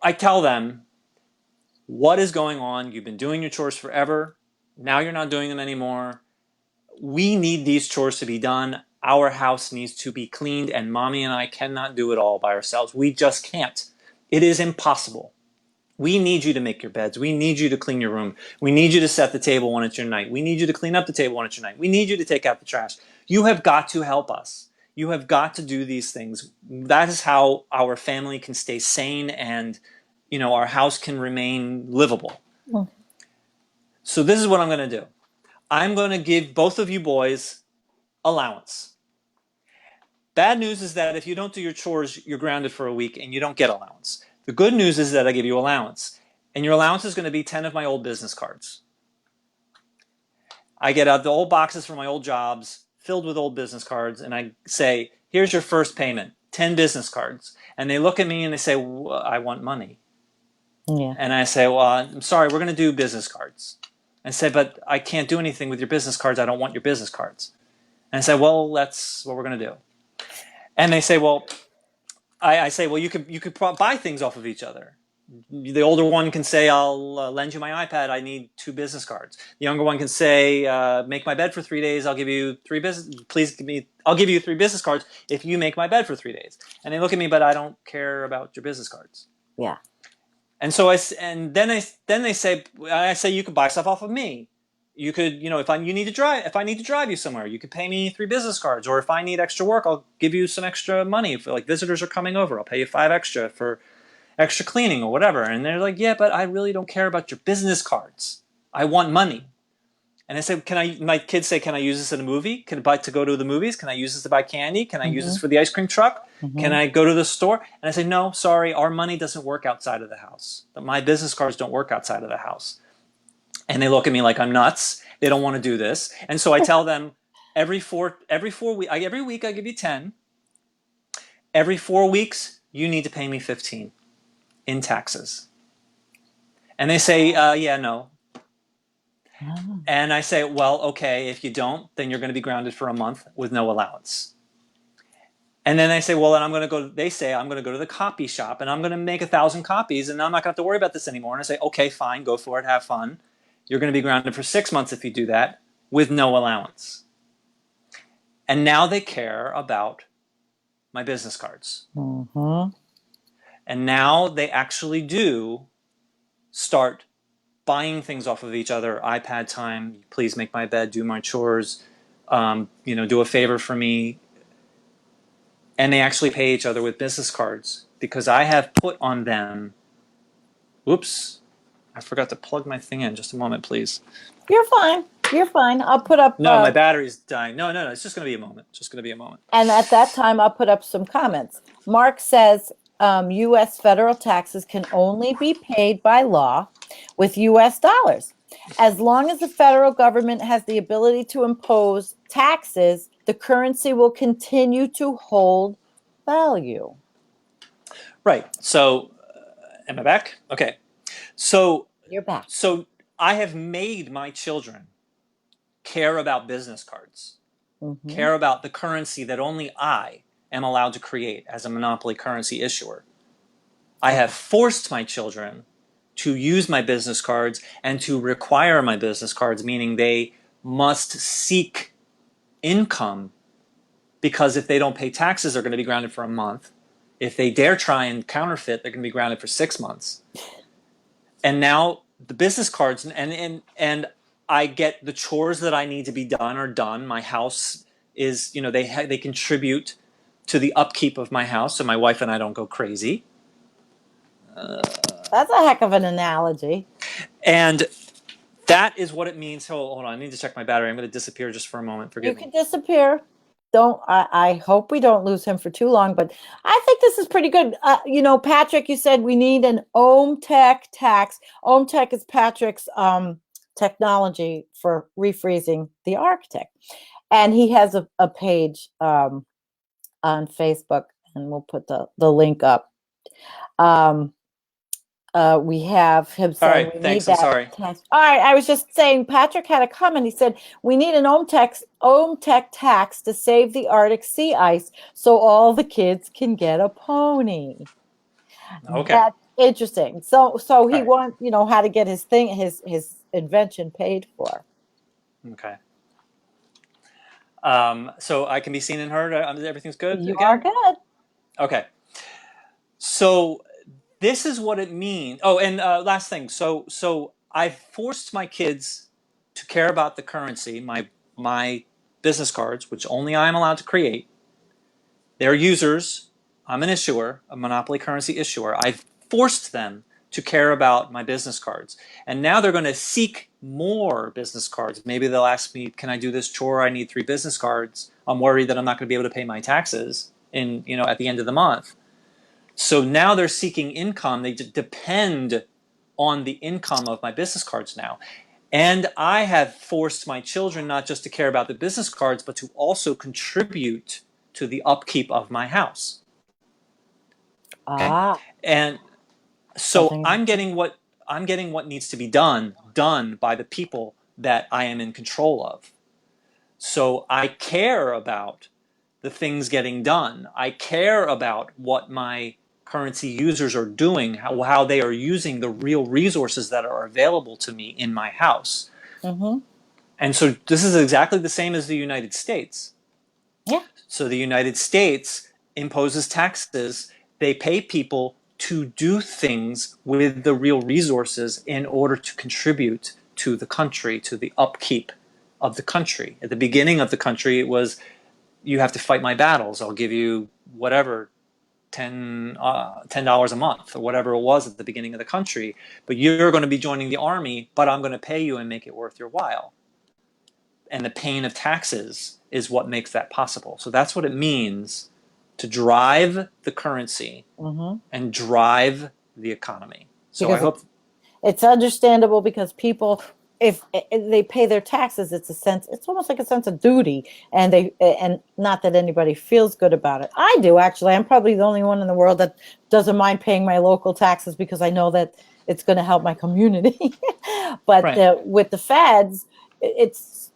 I tell them what is going on. You've been doing your chores forever. Now you're not doing them anymore. We need these chores to be done. Our house needs to be cleaned, and mommy and I cannot do it all by ourselves. We just can't. It is impossible. We need you to make your beds. We need you to clean your room. We need you to set the table when it's your night. We need you to clean up the table when it's your night. We need you to take out the trash. You have got to help us. You have got to do these things. That is how our family can stay sane and, our house can remain livable. Mm. So this is what I'm going to do. I'm going to give both of you boys allowance. Bad news is that if you don't do your chores, you're grounded for a week and you don't get allowance. The good news is that I give you allowance. And your allowance is going to be 10 of my old business cards. I get out the old boxes from my old jobs filled with old business cards, and I say, here's your first payment, 10 business cards. And they look at me and they say, well, I want money. Yeah. And I say, well, I'm sorry, we're going to do business cards. I say, but I can't do anything with your business cards. I don't want your business cards. And I say, well, that's what we're going to do. And they say, well, I say, well, you could buy things off of each other. The older one can say, I'll lend you my iPad. I need 2 business cards. The younger one can say, make my bed for 3 days. I'll give you 3 business. I'll give you 3 business cards if you make my bed for 3 days. And they look at me, but I don't care about your business cards. Yeah. And so then they say, I say, you could buy stuff off of me. You could, if I need to drive you somewhere, you could pay me 3 business cards. Or if I need extra work, I'll give you some extra money. If like visitors are coming over, I'll pay you 5 extra for extra cleaning or whatever. And they're like, yeah, but I really don't care about your business cards. I want money. And I said, my kids say, can I use this in a movie? To go to the movies? Can I use this to buy candy? Can I use this for the ice cream truck? Can I go to the store? And I say, no, sorry, our money doesn't work outside of the house. My business cards don't work outside of the house. And they look at me like I'm nuts. They don't want to do this. And so I tell them every week I give you 10. Every 4 weeks, you need to pay me 15 in taxes. And they say, yeah, no. Oh. And I say, well, okay, if you don't, then you're going to be grounded for a month with no allowance. And then they say, well, then I'm going to go to the copy shop and I'm going to make 1,000 copies and I'm not going to have to worry about this anymore. And I say, okay, fine, go for it, have fun. You're going to be grounded for 6 months if you do that. with no allowance. And now they care about my business cards. Mm-hmm. And now they actually do start buying things off of each other. iPad time, please make my bed, do my chores, do a favor for me. And they actually pay each other with business cards because I have put on them. Whoops, I forgot to plug my thing in. Just a moment, please. You're fine. You're fine. I'll put up. No, my battery's dying. No, it's just going to be a moment. Just going to be a moment. And at that time, I'll put up some comments. Mark says U.S. federal taxes can only be paid by law with U.S. dollars. As long as the federal government has the ability to impose taxes, the currency will continue to hold value. Right. So, am I back? Okay. So, You're back. so I have made my children care about business cards, care about the currency that only I am allowed to create as a monopoly currency issuer. I have forced my children to use my business cards and to require my business cards, meaning they must seek income, because if they don't pay taxes, they're going to be grounded for a month. If they dare try and counterfeit, they're going to be grounded for 6 months. And now the business cards and I get the chores that I need to be done are done. My house is, they contribute to the upkeep of my house, so my wife and I don't go crazy. That's a heck of an analogy. And that is what it means. Hold on, I need to check my battery. I'm going to disappear just for a moment. Forgive me. You can disappear. I hope we don't lose him for too long, but I think this is pretty good. Patrick, you said we need an OMTech tax. OMTech is Patrick's technology for refreezing the Arctic. And he has a page on Facebook, and we'll put the link up. We have him saying, all right, we thanks, need I'm that sorry. tax. All right, I was just saying, Patrick had a comment. He said, we need an OMTech tax to save the Arctic sea ice so all the kids can get a pony. Okay. That's interesting. So he right. wants, how to get his invention paid for. Okay. So I can be seen and heard. Everything's good You are again? good. Okay. So this is what it means. Oh, and last thing. So I've forced my kids to care about the currency, my business cards, which only I am allowed to create. They're users. I'm an issuer, a monopoly currency issuer. I've forced them to care about my business cards. And now they're going to seek more business cards. Maybe they'll ask me, can I do this chore? I need 3 business cards. I'm worried that I'm not going to be able to pay my taxes at the end of the month. So now they're seeking income. They depend on the income of my business cards now. And I have forced my children not just to care about the business cards, but to also contribute to the upkeep of my house. Okay? And so I'm getting what needs to be done by the people that I am in control of. So I care about the things getting done. I care about what my currency users are doing, how they are using the real resources that are available to me in my house. Mm-hmm. And so this is exactly the same as the United States. Yeah. So the United States imposes taxes. They pay people to do things with the real resources in order to contribute to the country, to the upkeep of the country. At the beginning of the country, it was, you have to fight my battles. I'll give you whatever, $10 a month or whatever it was at the beginning of the country. But you're going to be joining the army, but I'm going to pay you and make it worth your while. And the pain of taxes is what makes that possible. So that's what it means to drive the currency and drive the economy. So because I hope it's understandable, because people, if they pay their taxes, it's almost like a sense of duty, and not that anybody feels good about it. I do, actually. I'm probably the only one in the world that doesn't mind paying my local taxes, because I know that it's going to help my community. But right. With the feds, it's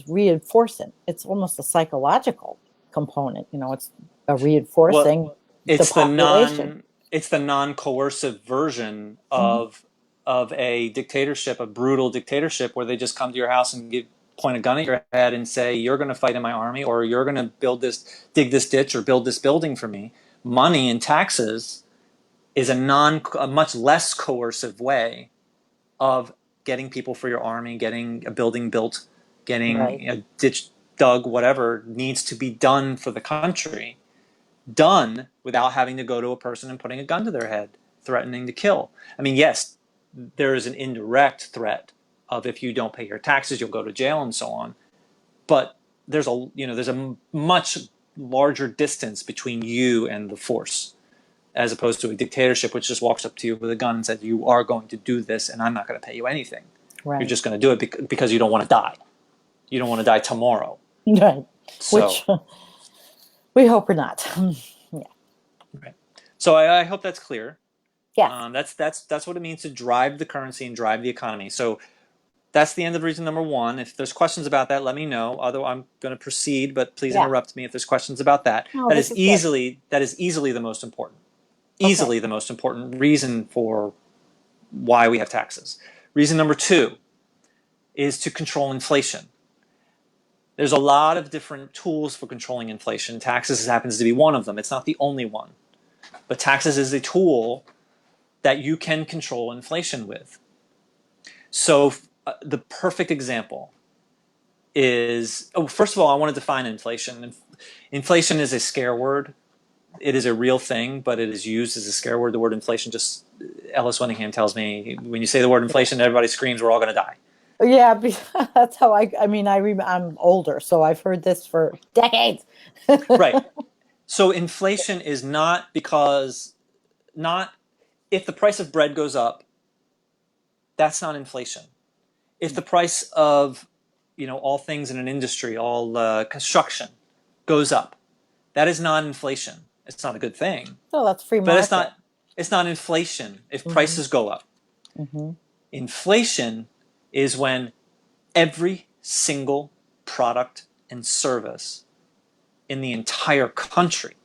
reinforcing. It's almost a psychological component. It's a reinforcing it's the population. it's the non-coercive version of of a dictatorship, a brutal dictatorship, where they just come to your house and point a gun at your head and say, you're going to fight in my army, or you're going to dig this ditch or build this building for me. Money and taxes is a much less coercive way of getting people for your army, getting a building built, Right. getting a ditch dug, whatever needs to be done for the country, done without having to go to a person and putting a gun to their head, threatening to kill. I mean, yes, there is an indirect threat of, if you don't pay your taxes, you'll go to jail and so on. But there's a much larger distance between you and the force, as opposed to a dictatorship which just walks up to you with a gun and says, you are going to do this and I'm not going to pay you anything. You're Right. just going to do it because you don't want to die. You don't want to die tomorrow. Right. So, Which we hope we're not. Yeah. right. So I hope that's clear. Yes. That's what it means to drive the currency and drive the economy. So that's the end of reason number one. If there's questions about that, let me know. Otherwise, I'm going to proceed, but please Yeah. interrupt me if there's questions about that. No, this is good. That is easily the most important. Okay. Easily the most important reason for why we have taxes. Reason number two is to control inflation. There's a lot of different tools for controlling inflation. Taxes happens to be one of them. It's not the only one. But taxes is a tool that you can control inflation with. So the perfect example is, first of all, I want to define inflation. Inflation is a scare word. It is a real thing, but it is used as a scare word. The word inflation, just Ellis Winningham tells me, when you say the word inflation, everybody screams, we're all going to die. Yeah, that's how I mean, I'm older, so I've heard this for decades. Right. So inflation is not, if the price of bread goes up, that's not inflation. If the price of, all things in an industry, all construction goes up, that is not inflation. It's not a good thing, Oh, that's free but market. it's not inflation if Hmm. prices go up. Hmm. Inflation is when every single product and service in the entire country,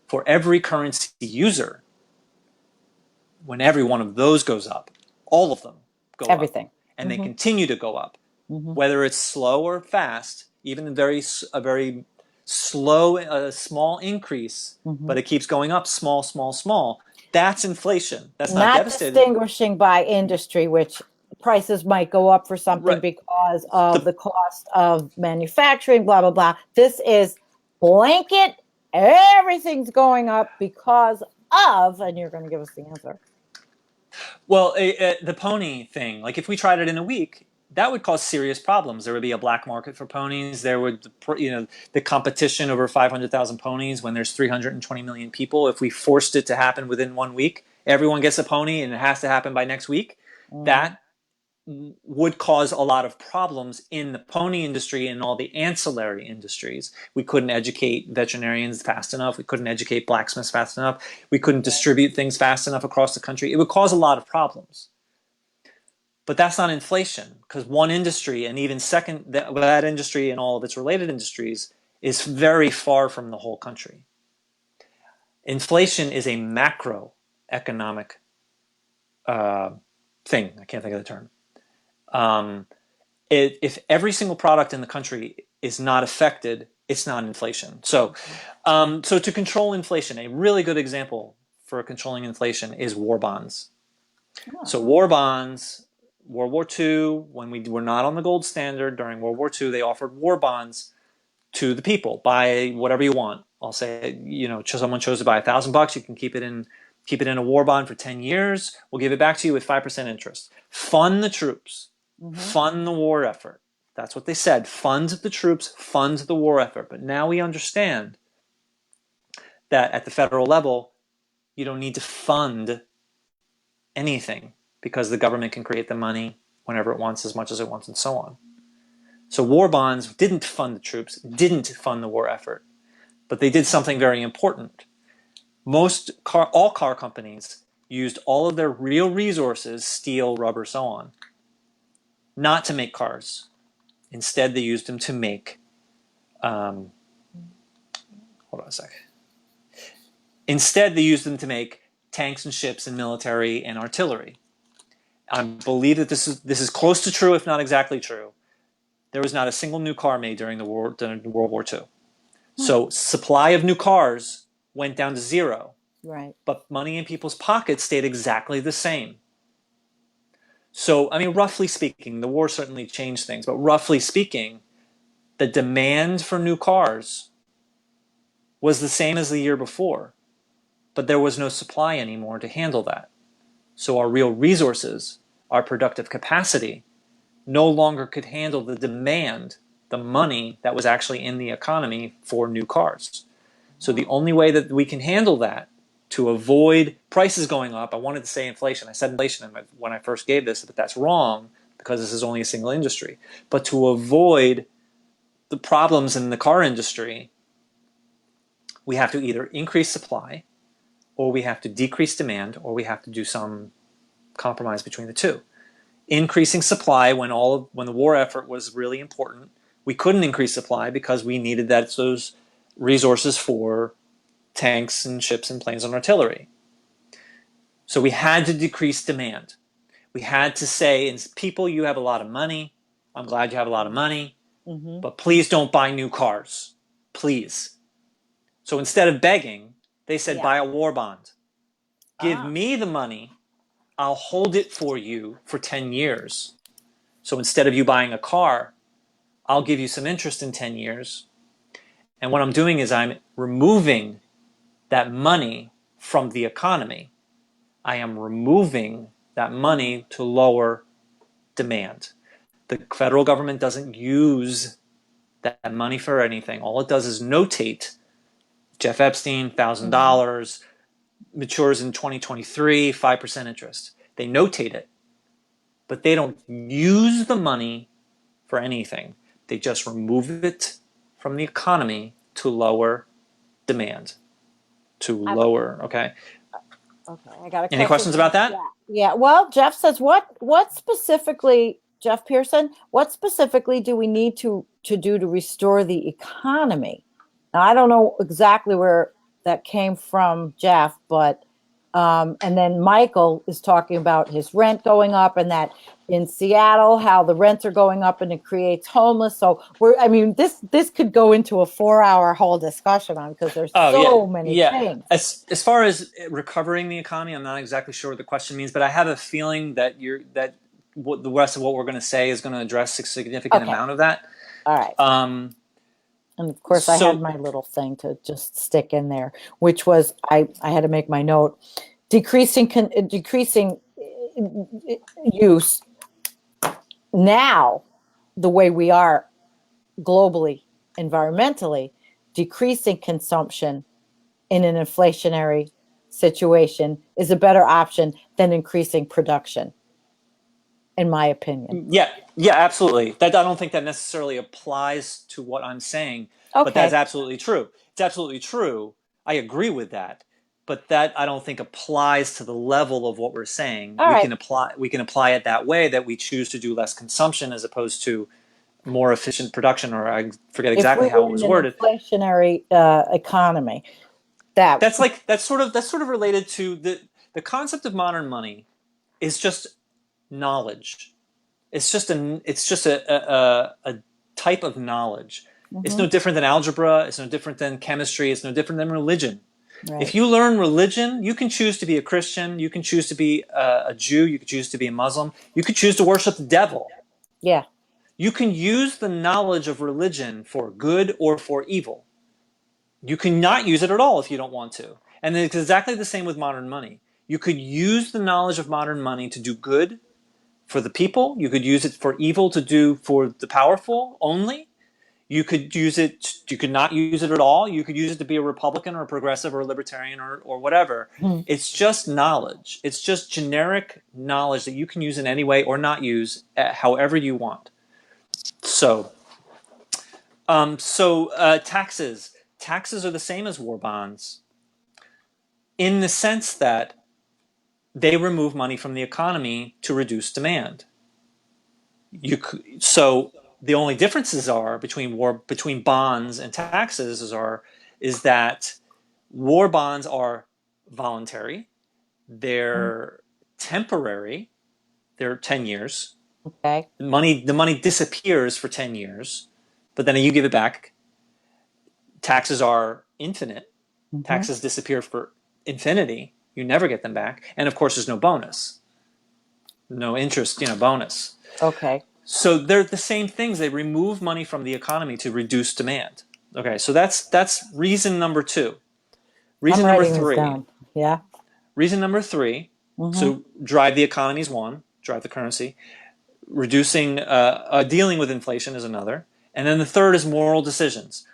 for every currency user, when every one of those goes up, all of them go up, Everything. and they Hmm. continue to go up, Hmm. whether it's slow or fast, even a very slow, small increase, Hmm. but it keeps going up, small, small, small. That's inflation. That's not Not devastating. distinguishing by industry, which prices might go up for something Right. because of The the cost of manufacturing, blah, blah, blah. This is blanket. Everything's going up because of, and you're going to give us the answer. Well, the pony thing, like if we tried it in a week, that would cause serious problems. There would be a black market for ponies. There would, the competition over 500,000 ponies when there's 320 million people. If we forced it to happen within 1 week, everyone gets a pony and it has to happen by next week. Hmm. That would cause a lot of problems in the pony industry and all the ancillary industries. We couldn't educate veterinarians fast enough. We couldn't educate blacksmiths fast enough. We couldn't distribute things fast enough across the country. It would cause a lot of problems. But that's not inflation, because one industry, and even that industry and all of its related industries, is very far from the whole country. Inflation is a macroeconomic thing. I can't think of the term. Um, if every single product in the country is not affected, it's not inflation. So to control inflation, a really good example for controlling inflation is war bonds. Oh. So war bonds, World War II, when we were not on the gold standard during World War II, they offered war bonds to the people. Buy whatever you want. I'll say, someone chose to buy $1,000. You can keep it in a war bond for 10 years. We'll give it back to you with 5% interest. Fund the troops. Hmm. Fund the war effort. That's what they said. Fund the troops, fund the war effort. But now we understand that at the federal level, you don't need to fund anything because the government can create the money whenever it wants, as much as it wants, and so on. So war bonds didn't fund the troops, didn't fund the war effort, but they did something very important. All car companies used all of their real resources, steel, rubber, so on, not to make cars. Instead, they used them to make, hold on a sec. Instead, they used them to make tanks and ships and military and artillery. I believe that this is close to true, if not exactly true. There was not a single new car made during World War II. So supply of new cars went down to zero, Right. but money in people's pockets stayed exactly the same. So, I mean, roughly speaking, the war certainly changed things, but roughly speaking, the demand for new cars was the same as the year before, but there was no supply anymore to handle that. So our real resources, our productive capacity, no longer could handle the demand, the money that was actually in the economy for new cars. So the only way that we can handle that to avoid prices going up, I wanted to say inflation. I said inflation when I first gave this, but that's wrong because this is only a single industry. But to avoid the problems in the car industry, we have to either increase supply, or we have to decrease demand, or we have to do some compromise between the two. Increasing supply when the war effort was really important, we couldn't increase supply because we needed those resources for tanks and ships and planes and artillery. So we had to decrease demand. We had to say, people, you have a lot of money. I'm glad you have a lot of money, but please don't buy new cars. Please. So instead of begging, they said, buy a war bond. Give me the money. I'll hold it for you for 10 years. So instead of you buying a car, I'll give you some interest in 10 years. And what I'm doing is I'm removing that money from the economy. I am removing that money to lower demand. The federal government doesn't use that money for anything. All it does is notate Jeff Epstein, $1,000, matures in 2023, 5% interest. They notate it, but they don't use the money for anything. They just remove it from the economy to lower demand. Okay? Okay, I got a Any question. questions about that? Yeah. Well, Jeff says, what specifically, Jeff Pearson, what specifically do we need to do to restore the economy? Now, I don't know exactly where that came from, Jeff, but and then Michael is talking about his rent going up, and that in Seattle, how the rents are going up and it creates homeless. So this could go into a 4-hour whole discussion on, because there's so many things. As far as recovering the economy, I'm not exactly sure what the question means, but I have a feeling that the rest of what we're going to say is going to address a significant amount of that. All right. And of course, I had my little thing to just stick in there, which was I had to make my note: decreasing use now, the way we are globally, environmentally, decreasing consumption in an inflationary situation is a better option than increasing production, in my opinion. Yeah, absolutely. I don't think that necessarily applies to what I'm saying, but that's absolutely true. It's absolutely true. I agree with that, but that I don't think applies to the level of what we're saying. We can apply it that way, that we choose to do less consumption as opposed to more efficient production, or I forget exactly how it was worded. Inflationary economy. That's sort of related to the concept of modern money is just knowledge. It's just a type of knowledge. It's no different than algebra. It's no different than chemistry. It's no different than religion. Right. If you learn religion, you can choose to be a Christian. You can choose to be a Jew. You can choose to be a Muslim. You could choose to worship the devil. Yeah. You can use the knowledge of religion for good or for evil. You can not use it at all if you don't want to. And it's exactly the same with modern money. You could use the knowledge of modern money to do good for the people. You could use it for evil, to do for the powerful only. You could not use it at all. You could use it to be a Republican or a progressive or a libertarian or whatever. It's just knowledge. It's just generic knowledge that you can use in any way or not use however you want. So taxes. Taxes are the same as war bonds in the sense that they remove money from the economy to reduce demand. So the only differences are between bonds and taxes is that war bonds are voluntary. They're temporary. They're 10 years. Okay. The money disappears for 10 years, but then you give it back. Taxes are infinite. Mm-hmm. Taxes disappear for infinity. You never get them back. And of course, there's no bonus, no interest, bonus. Okay. So they're the same things. They remove money from the economy to reduce demand. Okay, so that's reason number two. I'm Reason number writing this three. down. Yeah. Reason number three. Mm-hmm. So drive the economy is one. Drive the currency. Reducing, dealing with inflation is another. And then the third is moral decisions.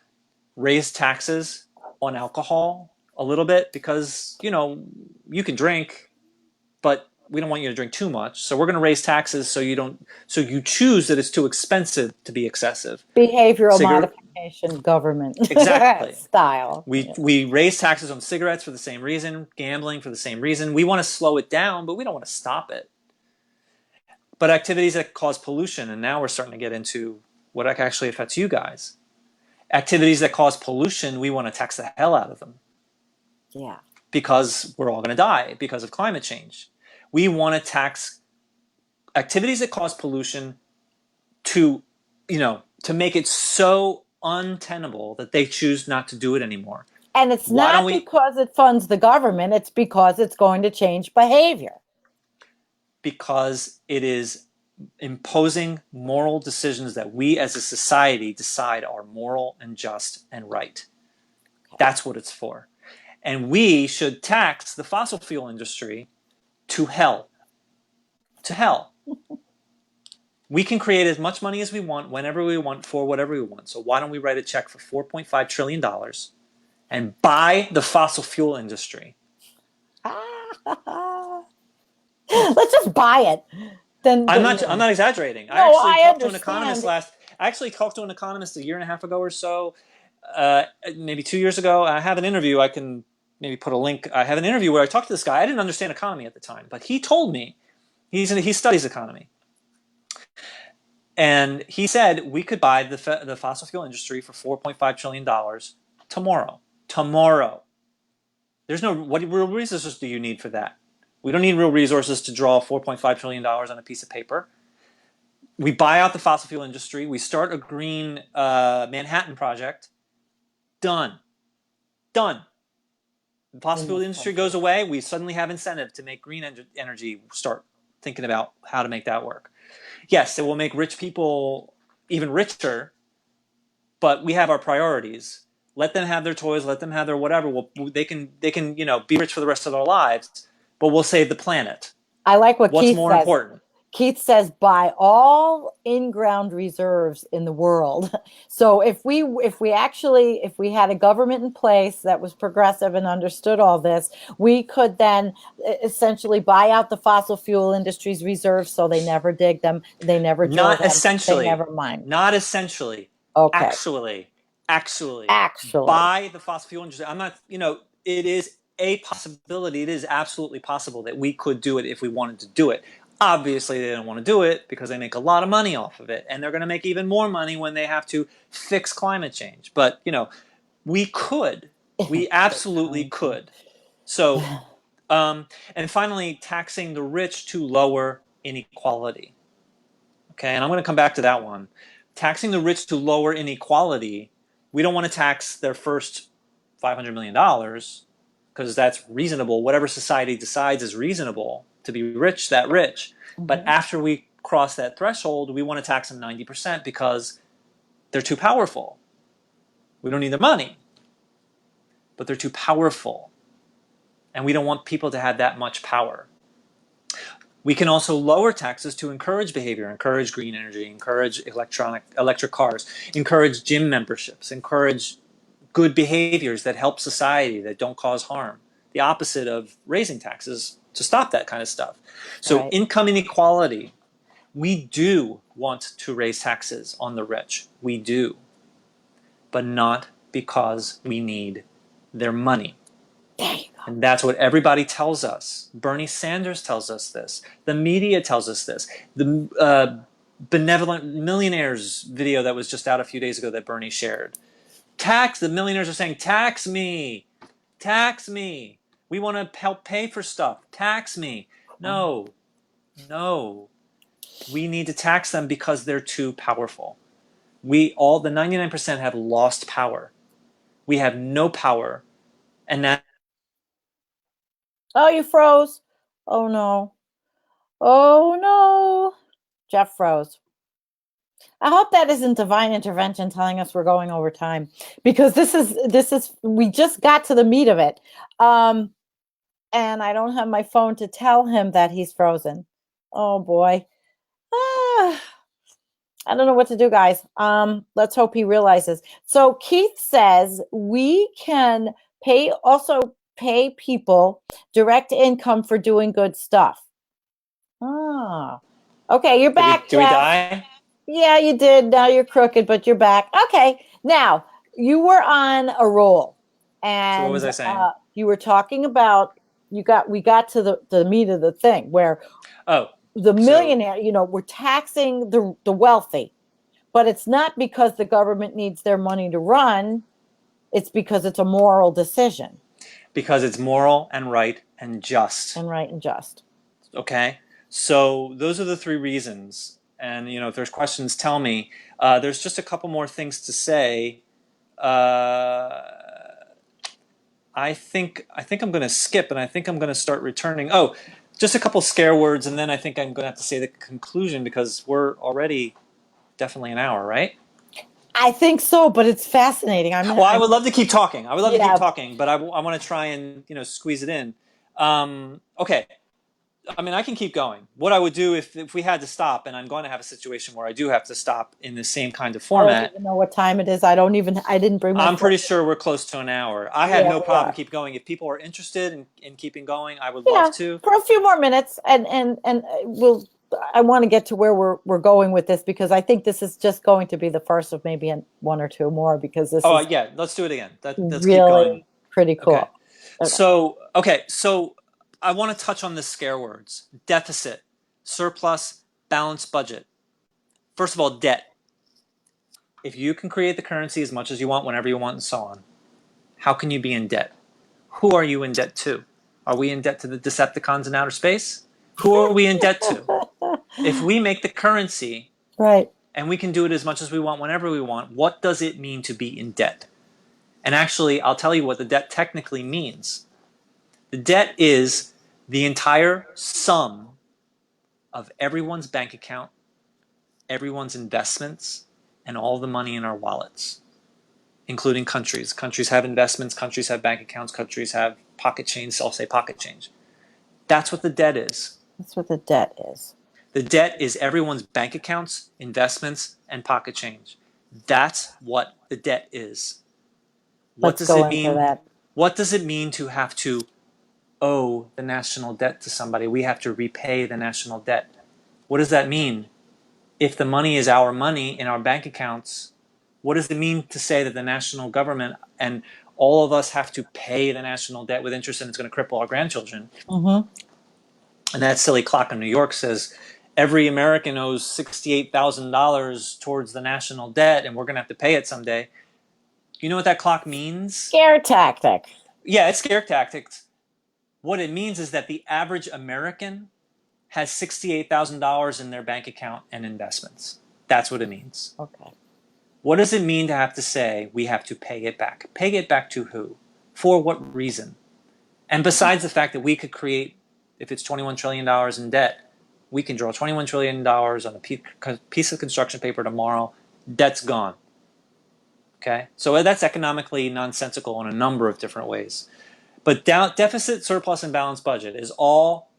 Raise taxes on alcohol a little bit because, you can drink, but we don't want you to drink too much. So we're going to raise taxes so you choose that it's too expensive to be excessive. Behavioral Cigarette, modification government exactly. style. We raise taxes on cigarettes for the same reason, gambling for the same reason. We want to slow it down, but we don't want to stop it. But activities that cause pollution, and now we're starting to get into what actually affects you guys. Activities that cause pollution, we want to tax the hell out of them. Yeah. Because we're all going to die because of climate change. We want to tax activities that cause pollution to make it so untenable that they choose not to do it anymore. And it's not because it funds the government, it's because it's going to change behavior. Because it is imposing moral decisions that we as a society decide are moral and just and right. That's what it's for. And we should tax the fossil fuel industry to hell. To hell. We can create as much money as we want, whenever we want, for whatever we want. So why don't we write a check for $4.5 trillion and buy the fossil fuel industry? Let's just buy it. I'm not exaggerating. No, I talked to an economist I actually talked to an economist a year and a half ago or so, maybe 2 years ago. I have an interview. I can maybe put a link. I have an interview where I talked to this guy. I didn't understand economy at the time, but he told me he studies economy. And he said we could buy the fossil fuel industry for $4.5 trillion tomorrow. Tomorrow. There's no, what real resources do you need for that? We don't need real resources to draw $4.5 trillion on a piece of paper. We buy out the fossil fuel industry. We start a green Manhattan project. Done. Done. The fossil fuel industry goes away. We suddenly have incentive to make green energy. Start thinking about how to make that work. Yes, it will make rich people even richer, but we have our priorities. Let them have their toys. Let them have their whatever. They can be rich for the rest of their lives, but we'll save the planet. I like what What's Keith more says. important? Keith says buy all in-ground reserves in the world. So if we had a government in place that was progressive and understood all this, we could then essentially buy out the fossil fuel industry's reserves so they never dig them, they never drill Not them, essentially. they never mine. Not essentially. Okay. Actually. Actually. Buy the fossil fuel industry. I'm not, it is a possibility. It is absolutely possible that we could do it if we wanted to do it. Obviously, they don't want to do it because they make a lot of money off of it. And they're going to make even more money when they have to fix climate change. But, we could. We absolutely could. So, and finally, taxing the rich to lower inequality. Okay, and I'm going to come back to that one. Taxing the rich to lower inequality, we don't want to tax their first $500 million because that's reasonable. Whatever society decides is reasonable to be rich, that rich. Mm-hmm. But after we cross that threshold, we want to tax them 90% because they're too powerful. We don't need their money, but they're too powerful. And we don't want people to have that much power. We can also lower taxes to encourage behavior, encourage green energy, encourage electric cars, encourage gym memberships, encourage good behaviors that help society, that don't cause harm. The opposite of raising taxes to stop that kind of stuff. So right. Income inequality, we do want to raise taxes on the rich. We do. But not because we need their money. And that's what everybody tells us. Bernie Sanders tells us this. The media tells us this. The benevolent millionaires video that was just out a few days ago that Bernie shared. The millionaires are saying, tax me, tax me. We want to help pay for stuff. Tax me. No, no. We need to tax them because they're too powerful. The 99% have lost power. We have no power. And that Oh, you froze. Oh no. Oh no. Jeff froze. I hope that isn't divine intervention telling us we're going over time, because this is we just got to the meat of it. And I don't have my phone to tell him that he's frozen. Oh boy. Ah, I don't know what to do, guys. Let's hope he realizes. So Keith says we can pay people direct income for doing good stuff. Ah. Okay, you're back, do we Jeff. die? Yeah, you did. Now you're crooked, but you're back. Okay. Now, you were on a roll, So what was and I saying? you were talking about we got to the meat of the thing where Oh, the so millionaire, we're taxing the wealthy, but it's not because the government needs their money to run, it's because it's a moral decision because it's moral and right and just. and right and just. Okay. So those are the three reasons. And if there's questions, tell me. There's just a couple more things to say. Uh, I think I'm going to skip, and I think I'm going to start returning. Oh, just a couple scare words, and then I think I'm going to have to say the conclusion because we're already definitely an hour, right? I think so, but it's fascinating. Well, I would love to keep talking. I would love to keep Yeah. talking, but I want to try and squeeze it in. Okay. I mean, I can keep going. What I would do if we had to stop, and I'm going to have a situation where I do have to stop in the same kind of I don't format. even know what time it is. I didn't bring my I'm phone. pretty sure we're close to an hour. I had Yeah, no we problem are. keep going. If people are interested in keeping going, I would love Yeah, to. for a few more minutes, and we'll. I want to get to where we're going with this, because I think this is just going to be the first of maybe one or two more, because this Oh is yeah, let's do it again. Let's keep going. really pretty Okay. cool. Okay. So I want to touch on the scare words: deficit, surplus, balanced budget. First of all, debt. If you can create the currency as much as you want, whenever you want, and so on, how can you be in debt? Who are you in debt to? Are we in debt to the Decepticons in outer space? Who are we in debt to? If we make the currency Right. and we can do it as much as we want, whenever we want, what does it mean to be in debt? And actually, I'll tell you what the debt technically means. The debt is the entire sum of everyone's bank account, everyone's investments, and all the money in our wallets, including countries. Countries have investments, countries have bank accounts, countries have pocket change. I'll say pocket change. That's what the debt is. That's what the debt is. The debt is everyone's bank accounts, investments, and pocket change. That's what the debt is. What Let's does go it into mean? that. What does it mean to have to owe the national debt to somebody? We have to repay the national debt. What does that mean? If the money is our money in our bank accounts, what does it mean to say that the national government and all of us have to pay the national debt with interest, and it's going to cripple our grandchildren? Mm-hmm. And that silly clock in New York says every American owes $68,000 towards the national debt, and we're going to have to pay it someday. You know what that clock means? Scare tactic. Yeah, it's scare tactics. What it means is that the average American has $68,000 in their bank account and investments. That's what it means. Okay. What does it mean to have to say we have to pay it back? Pay it back to who? For what reason? And besides the fact that we could create, if it's $21 trillion in debt, we can draw $21 trillion on a piece of construction paper tomorrow. Debt's gone. Okay? So that's economically nonsensical in a number of different ways. But deficit, surplus, and balanced budget is all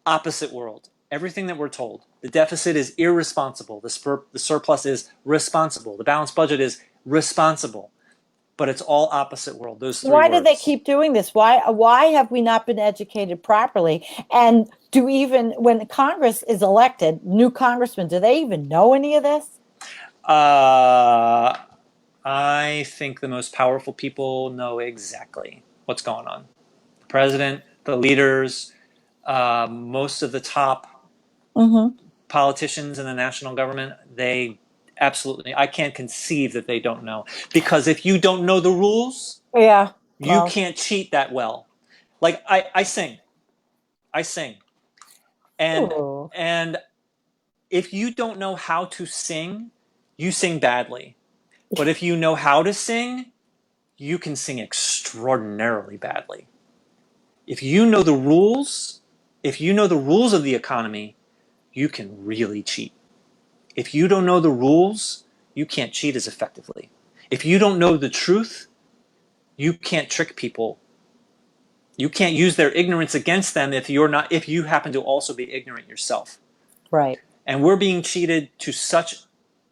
opposite world. Everything that we're told. The deficit is irresponsible. The surplus is responsible. The balanced budget is responsible. But it's all opposite world. Those three Why do they words. keep doing this? Why have we not been educated properly? And do even when Congress is elected, new congressmen, do they even know any of this? Uh, I think the most powerful people know exactly what's going on. The president, the leaders, most of the top Mm-hmm. politicians in the national government, they absolutely, I can't conceive that they don't know. Because if you don't know the rules, Yeah. you Well, can't cheat that well. Like I sing, I sing, and Ooh. and if you don't know how to sing, you sing badly. But if you know how to sing, you can sing extraordinarily badly. If you know the rules, if you know the rules of the economy, you can really cheat. If you don't know the rules, you can't cheat as effectively. If you don't know the truth, you can't trick people. You can't use their ignorance against them if you happen to also be ignorant yourself. Right. And we're being cheated to such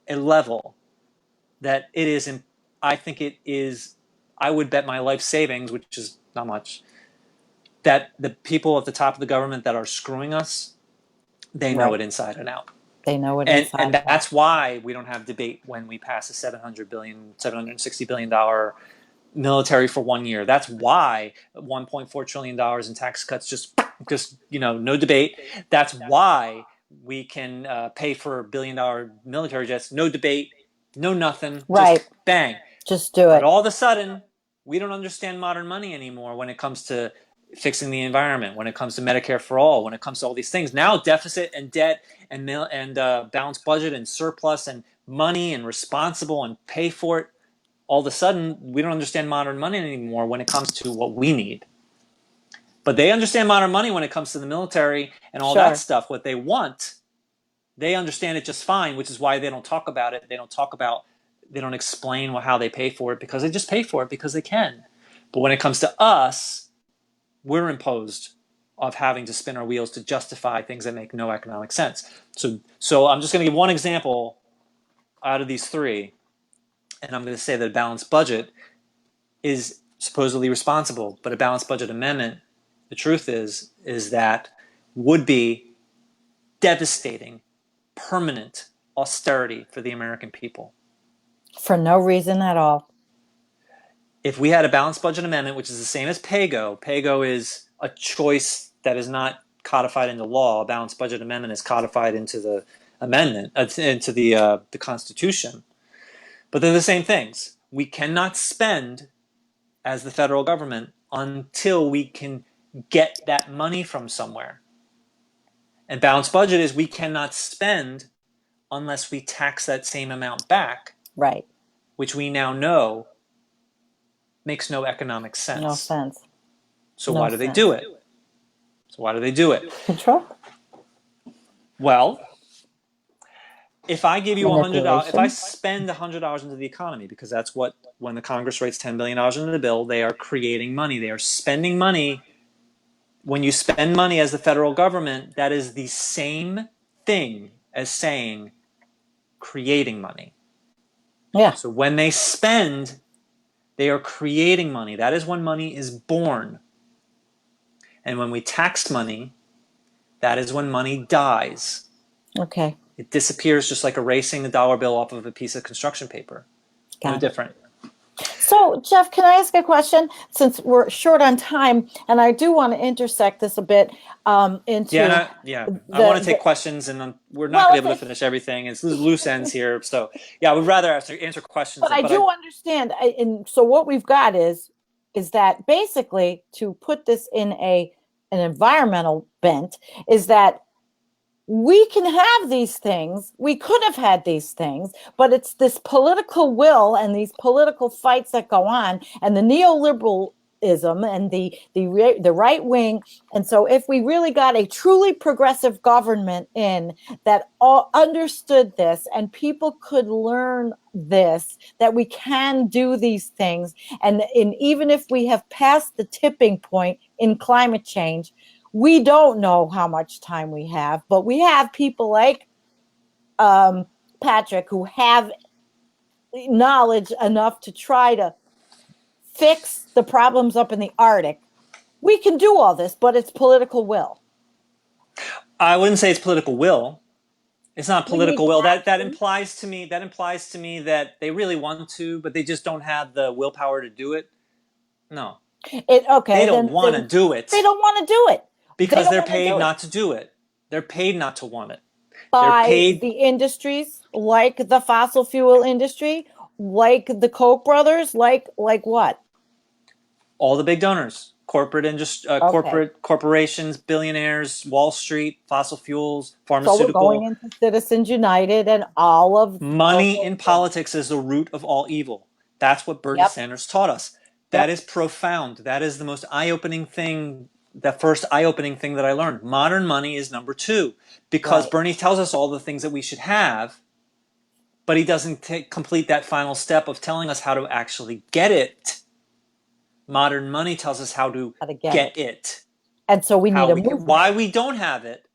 a level that it is, I think it is, I would bet my life savings, which is not much, that the people at the top of the government that are screwing us, they know Right. it inside and out. They know it And inside and out. that's why we don't have debate when we pass a $760 billion military for 1 year. That's why $1.4 trillion in tax cuts, just no debate. That's why we can pay for $1 billion military jets, no debate, no nothing, just Right. bang. Just do But it. all of a sudden, we don't understand modern money anymore when it comes to fixing the environment, when it comes to Medicare for all, when it comes to all these things. Now, deficit and debt and balanced budget and surplus and money and responsible and pay for it. All of a sudden, we don't understand modern money anymore when it comes to what we need. But they understand modern money when it comes to the military and all that Sure. stuff. What they want, they understand it just fine, which is why they don't talk about it. They don't explain how they pay for it, because they just pay for it because they can. But when it comes to us, we're imposed of having to spin our wheels to justify things that make no economic sense. So I'm just going to give one example out of these three, and I'm going to say that a balanced budget is supposedly responsible, but a balanced budget amendment, the truth is that would be devastating, permanent austerity for the American people. For no reason at all. If we had a balanced budget amendment, which is the same as PAYGO is a choice that is not codified into law. A balanced budget amendment is codified into the amendment, into the Constitution. But they're the same things. We cannot spend as the federal government until we can get that money from somewhere. And balanced budget is we cannot spend unless we tax that same amount back, Right. which we now know makes no economic No sense. sense. So No why do they sense. do it? So why do they do it? Control. Well, if I give you $100, if I Manipulation. spend $100 into the economy, because that's what, when the Congress writes $10 billion into the bill, they are creating money. They are spending money. When you spend money as the federal government, that is the same thing as saying creating money. Yeah. So when they spend, they are creating money. That is when money is born. And when we tax money, that is when money dies. Okay. It disappears, just like erasing the dollar bill off of a piece of construction paper. No Got it. different. So, Jeff, can I ask a question? Since we're short on time, and I do want to intersect this a bit into I want to the take questions, and we're not well, going to be able to finish everything. It's loose ends here, so yeah, we'd rather answer questions. but I do understand. And so what we've got is that basically, to put this in an environmental bent, is that we can have these things. We could have had these things, but it's this political will and these political fights that go on, and the neoliberalism and the right wing. And so, if we really got a truly progressive government in that all understood this, and people could learn this, that we can do these things, and even if we have passed the tipping point in climate change, we don't know how much time we have, but we have people like Patrick who have knowledge enough to try to fix the problems up in the Arctic. We can do all this, but it's political will. I wouldn't say it's political will. It's not We need political will. That action. implies to me that they really want to, but they just don't have the willpower to do it. No, they Okay, don't want to then do it they don't want to do it. They because don't they're want to paid do it not to do it. They're paid not to want it. They're by paid the industries like the fossil fuel industry, like the Koch brothers, like what? all the big donors. Okay. corporations, billionaires, Wall Street, fossil fuels, So we're going pharmaceutical. into Citizens United and all Money those in things. politics is the root of all evil. That's what Bernie Yep. Sanders taught us. That Yep. is profound. That is the most eye-opening thing, the first eye-opening thing that I learned. Modern money is number two because Right. Bernie tells us all the things that we should have, but he doesn't complete that final step of telling us how to actually get it. Modern money tells us how to How to get it. get it, And so we need a movement. why we don't have it,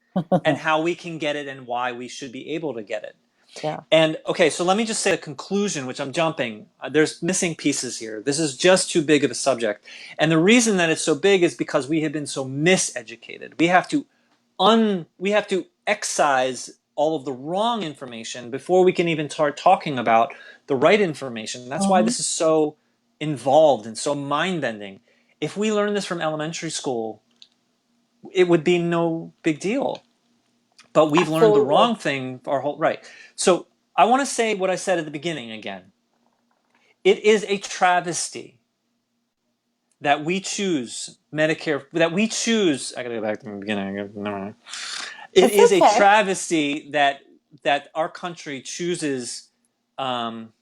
and how we can get it, and why we should be able to get it. Yeah. And okay, so let me just say the conclusion, which I'm jumping. There's missing pieces here. This is just too big of a subject. And the reason that it's so big is because we have been so miseducated. We have to excise all of the wrong information before we can even start talking about the right information. That's why Mhm. this is so involved and so mind-bending. If we learn this from elementary school, it would be no big deal. But we've learned the Absolutely. wrong thing our whole right. So I want to say what I said at the beginning again. It is a travesty that we choose Medicare, that we choose. I got to go back to the beginning. Never mind. It It's is a okay. travesty that our country chooses um,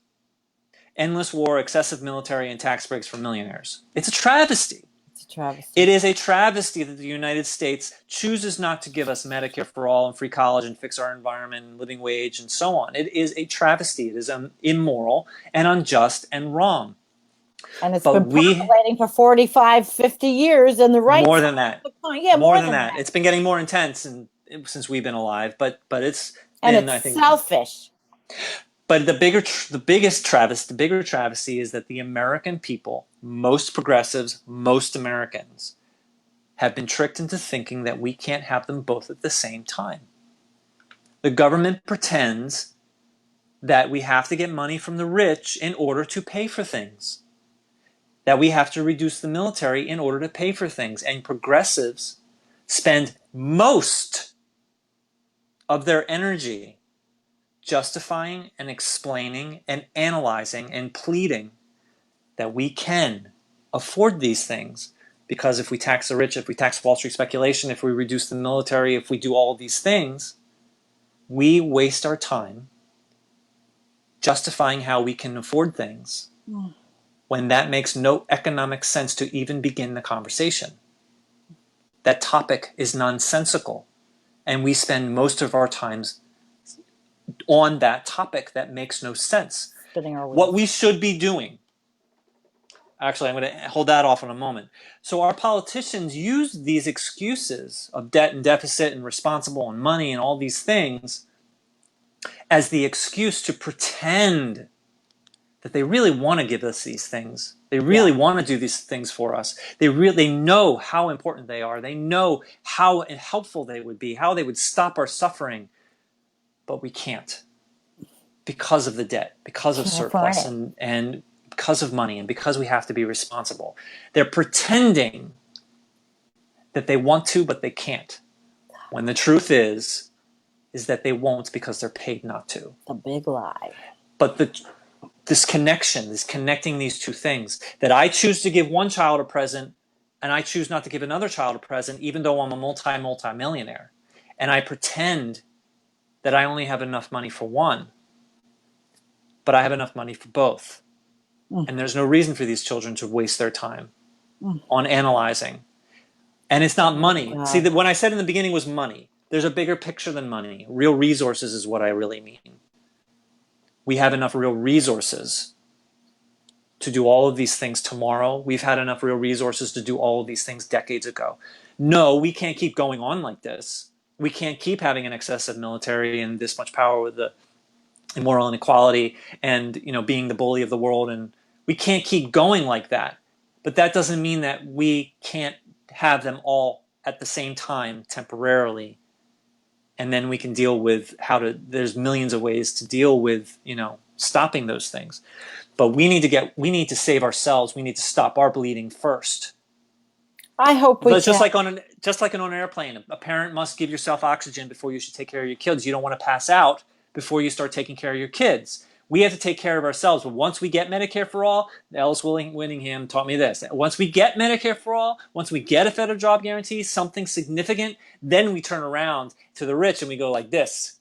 endless war, excessive military, and tax breaks for millionaires. It's a travesty. It's a travesty. It is a travesty that the United States chooses not to give us Medicare for all and free college and fix our environment and living wage and so on. It is a travesty. It is immoral and unjust and wrong. And it's But been we, percolating for 45, 50 years, and the right more side than that, of the coin. Yeah, more more than than that. that. It's been getting more intense since we've been alive. But it's And been, it's I think, selfish. but the bigger travesty is that the American people, most progressives, most Americans, have been tricked into thinking that we can't have them both at the same time. The government pretends that we have to get money from the rich in order to pay for things, that we have to reduce the military in order to pay for things. And progressives spend most of their energy justifying and explaining and analyzing and pleading that we can afford these things. Because if we tax the rich, if we tax Wall Street speculation, if we reduce the military, if we do all these things, we waste our time justifying how we can afford things when that makes no economic sense to even begin the conversation. That topic is nonsensical, and we spend most of our times on that topic that makes no sense. Spinning our What wheels. we should be doing, actually, I'm going to hold that off in a moment. So our politicians use these excuses of debt and deficit and responsible and money and all these things as the excuse to pretend that they really want to give us these things. They really Yeah. want to do these things for us. They know how important they are. They know how helpful they would be, how they would stop our suffering, but we can't because of the debt, because of Can't afford surplus, it. and because of money, and because we have to be responsible. They're pretending that they want to, but they can't. When the truth is that they won't because they're paid not to. The big lie. But this connection, this connecting these two things, that I choose to give one child a present and I choose not to give another child a present, even though I'm a multi-millionaire. And I pretend that I only have enough money for one, but I have enough money for both. Mm. And there's no reason for these children to waste their time Mm. on analyzing. And it's not Oh, money. See, God. that when I said in the beginning was money, there's a bigger picture than money. Real resources is what I really mean. We have enough real resources to do all of these things tomorrow. We've had enough real resources to do all of these things decades ago. No, we can't keep going on like this. We can't keep having an excessive military and this much power with the immoral inequality and being the bully of the world, and we can't keep going like that. But that doesn't mean that we can't have them all at the same time temporarily, and then we can deal with there's millions of ways to deal with stopping those things. But we need to save ourselves. We need to stop our bleeding first. I hope we But can. just like on an airplane, a parent must give yourself oxygen before you should take care of your kids. You don't want to pass out before you start taking care of your kids. We have to take care of ourselves. But once we get Medicare for all, Alice Winningham taught me this. Once we get Medicare for all, once we get a federal job guarantee, something significant, then we turn around to the rich and we go like this.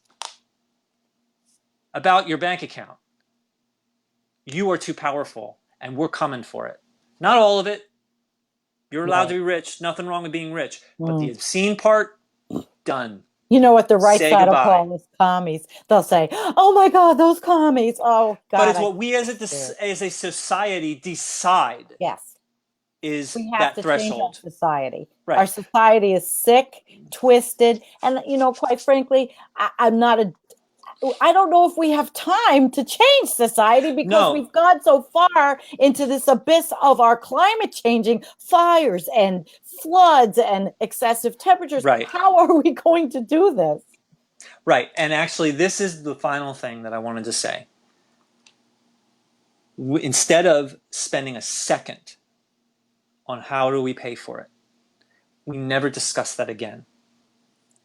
About your bank account. You are too powerful and we're coming for it. Not all of it. You're allowed to be rich. Nothing wrong with being rich. But the obscene part, done. You know what the right Say side will goodbye. call us commies. They'll say, "Oh my God, those commies!" Oh God, But it's what we as a society decide yes, is we have that to change our threshold. society. Right. Our society is sick, twisted, and quite frankly, I don't know if we have time to change society because we've gone so far into this abyss of our climate changing fires and floods and excessive temperatures. Right. How are we going to do this? Right. And actually, this is the final thing that I wanted to say. Instead of spending a second on how do we pay for it, we never discuss that again.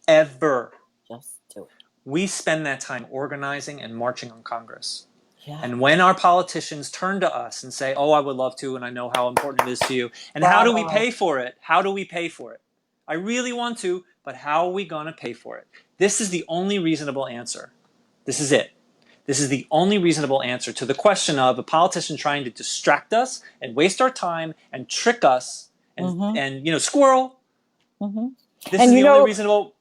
Ever. Just do it. We spend that time organizing and marching on Congress. Yeah. And when our politicians turn to us and say, "Oh, I would love to, and I know how important it is to you," and how do we pay for it? How do we pay for it? I really want to, but how are we going to pay for it? This is the only reasonable answer. This is it. This is the only reasonable answer to the question of a politician trying to distract us and waste our time and trick us and squirrel. This is the only reasonable.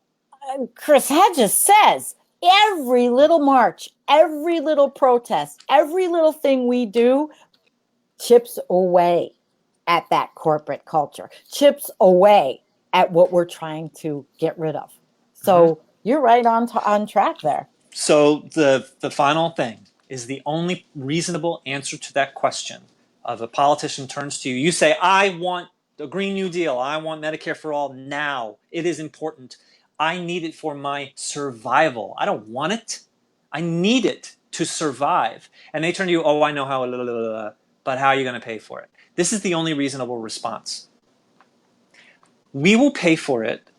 Chris Hedges says every little march, every little protest, every little thing we do chips away at that corporate culture, chips away at what we're trying to get rid of. So you're right on track there. So the final thing is the only reasonable answer to that question of a politician turns to you. You say, "I want the Green New Deal. I want Medicare for all now. It is important. I need it for my survival. I don't want it. I need it to survive." And they turn to you, "Oh, I know how, but how are you going to pay for it?" This is the only reasonable response. We will pay for it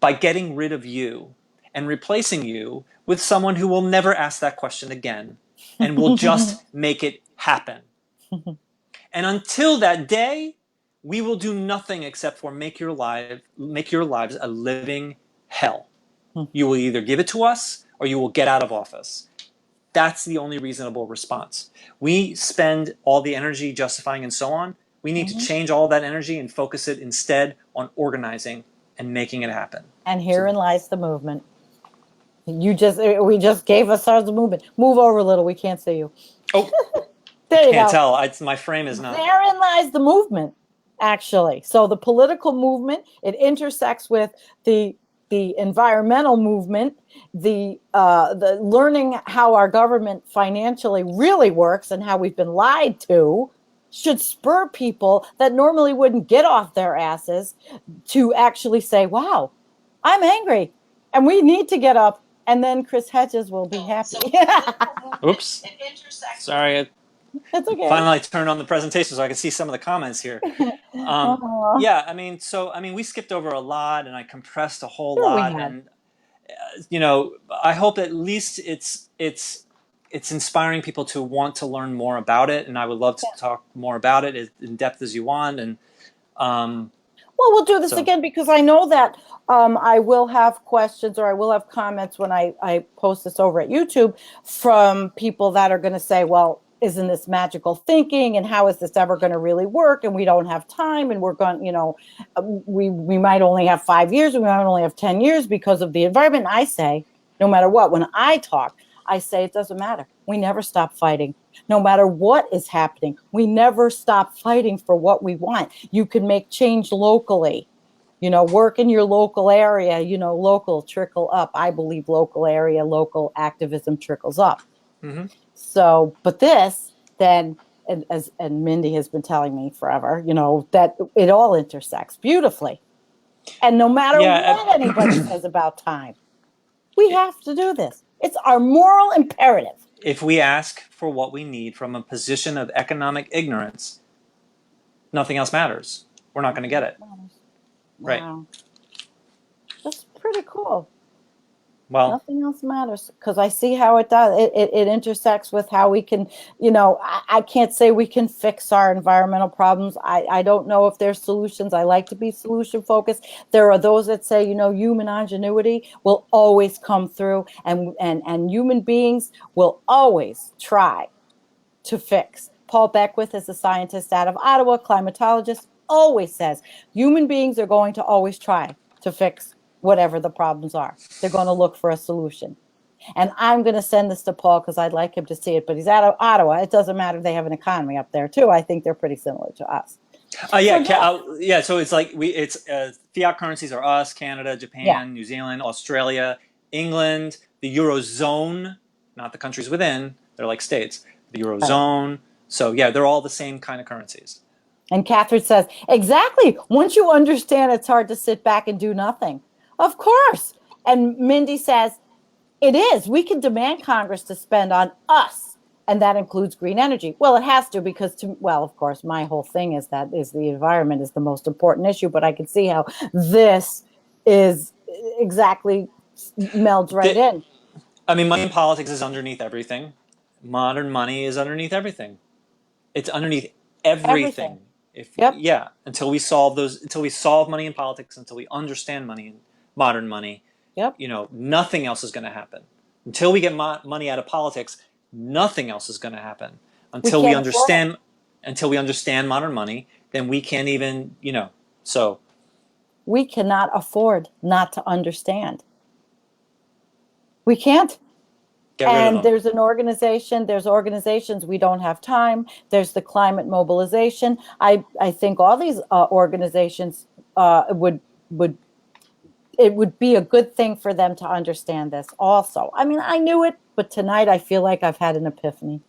by getting rid of you and replacing you with someone who will never ask that question again and will just make it happen. And until that day, we will do nothing except for make your lives a living hell. You will either give it to us or you will get out of office. That's the only reasonable response. We spend all the energy justifying and so on. We need to change all that energy and focus it instead on organizing and making it happen. And herein lies the movement. We just gave us our movement. Move over a little. We can't see you. Oh, there you can't go. tell. My frame is not. Therein lies the movement, actually. So the political movement, it intersects with the environmental movement, the learning how our government financially really works and how we've been lied to should spur people that normally wouldn't get off their asses to actually say, "Wow, I'm angry and we need to get up." And then Chris Hedges will be happy. Oops. Sorry. That's okay. Finally, I turned on the presentation so I can see some of the comments here. Yeah, we skipped over a lot and I compressed a whole lot. And, I hope at least it's inspiring people to want to learn more about it. And I would love to talk more about it as in depth as you want. And, well, we'll do this again because I know that I will have questions or I will have comments when I post this over at YouTube from people that are going to say, "Well, isn't this magical thinking? And how is this ever going to really work? And we don't have time. And we're going, we might only have 5 years. We might only have 10 years because of the environment." And I say, no matter what, when I talk, I say it doesn't matter. We never stop fighting. No matter what is happening, we never stop fighting for what we want. You can make change locally, work in your local area, local trickle up. I believe local area, local activism trickles up. So, but this then, and Mindy has been telling me forever, that it all intersects beautifully. And no matter what anybody says about time, we have to do this. It's our moral imperative. If we ask for what we need from a position of economic ignorance, nothing else matters. We're not going to get it. Wow. Right. That's pretty cool. Well, Nothing else matters because I see how it does. It intersects with how we can, I can't say we can fix our environmental problems. I don't know if there's solutions. I like to be solution focused. There are those that say, human ingenuity will always come through, and human beings will always try to fix. Paul Beckwith is a scientist out of Ottawa, climatologist, always says human beings are going to always try to fix whatever the problems are. They're going to look for a solution. And I'm going to send this to Paul because I'd like him to see it. But he's out of Ottawa. It doesn't matter. They have an economy up there too. I think they're pretty similar to us. So yeah, yeah, yeah. So it's like it's fiat currencies are us, Canada, yeah, Japan, New Zealand, Australia, England, the eurozone, not the countries within. They're like states. The right. eurozone. So yeah, they're all the same kind of currencies. And Catherine says, exactly. Once you understand, it's hard to sit back and do nothing. Of course. And Mindy says, it is. We can demand Congress to spend on us, and that includes green energy. Well, it has to because, of course, my whole thing is the environment is the most important issue. But I can see how this is exactly melds right The, in. I mean, money in politics is underneath everything. Modern money is underneath everything. It's underneath Everything. everything. If Yep. yeah, until we solve those, until we solve money in politics, until we understand money in modern money, Yep. nothing else is going to happen. Until we get money out of politics, nothing else is going to happen. We Until we can't afford it. understand, until we understand modern money, then we can't even, So We cannot afford not to understand. We can't. get rid of And them. there's organizations, we don't have time. There's the climate mobilization. I think all these organizations would it would be a good thing for them to understand this also. I mean, I knew it, but tonight I feel like I've had an epiphany.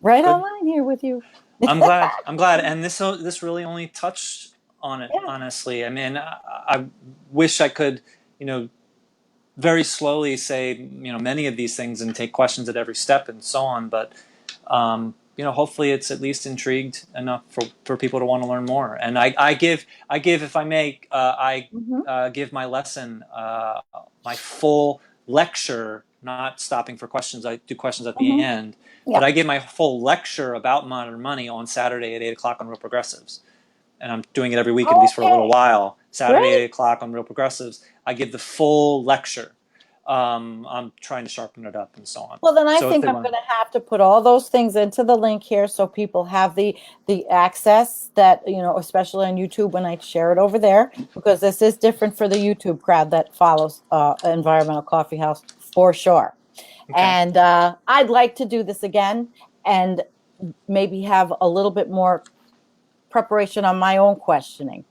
Right Good. online here with you. I'm glad. I'm glad. And this really only touched on it. Yeah. Honestly, I mean, I wish I could, you know, very slowly say many of these things and take questions at every step and so on. But hopefully it's at least intrigued enough for people to want to learn more. And I give if I may I Hmm. give my lesson my full lecture, not stopping for questions. I do questions at the Hmm. end, but Yeah. I give my full lecture about modern money on Saturday at 8 o'clock on Real Progressives, and I'm doing it every week, at least for a little Okay. while. Saturday, Great. 8 o'clock on Real Progressives, I give the full lecture. I'm trying to sharpen it up and so on. Well, then I So if think they I'm want, going to have to put all those things into the link here so people have the access that, especially on YouTube when I share it over there, because this is different for the YouTube crowd that follows Environmental Coffee House for sure. okay. And I'd like to do this again and maybe have a little bit more preparation on my own questioning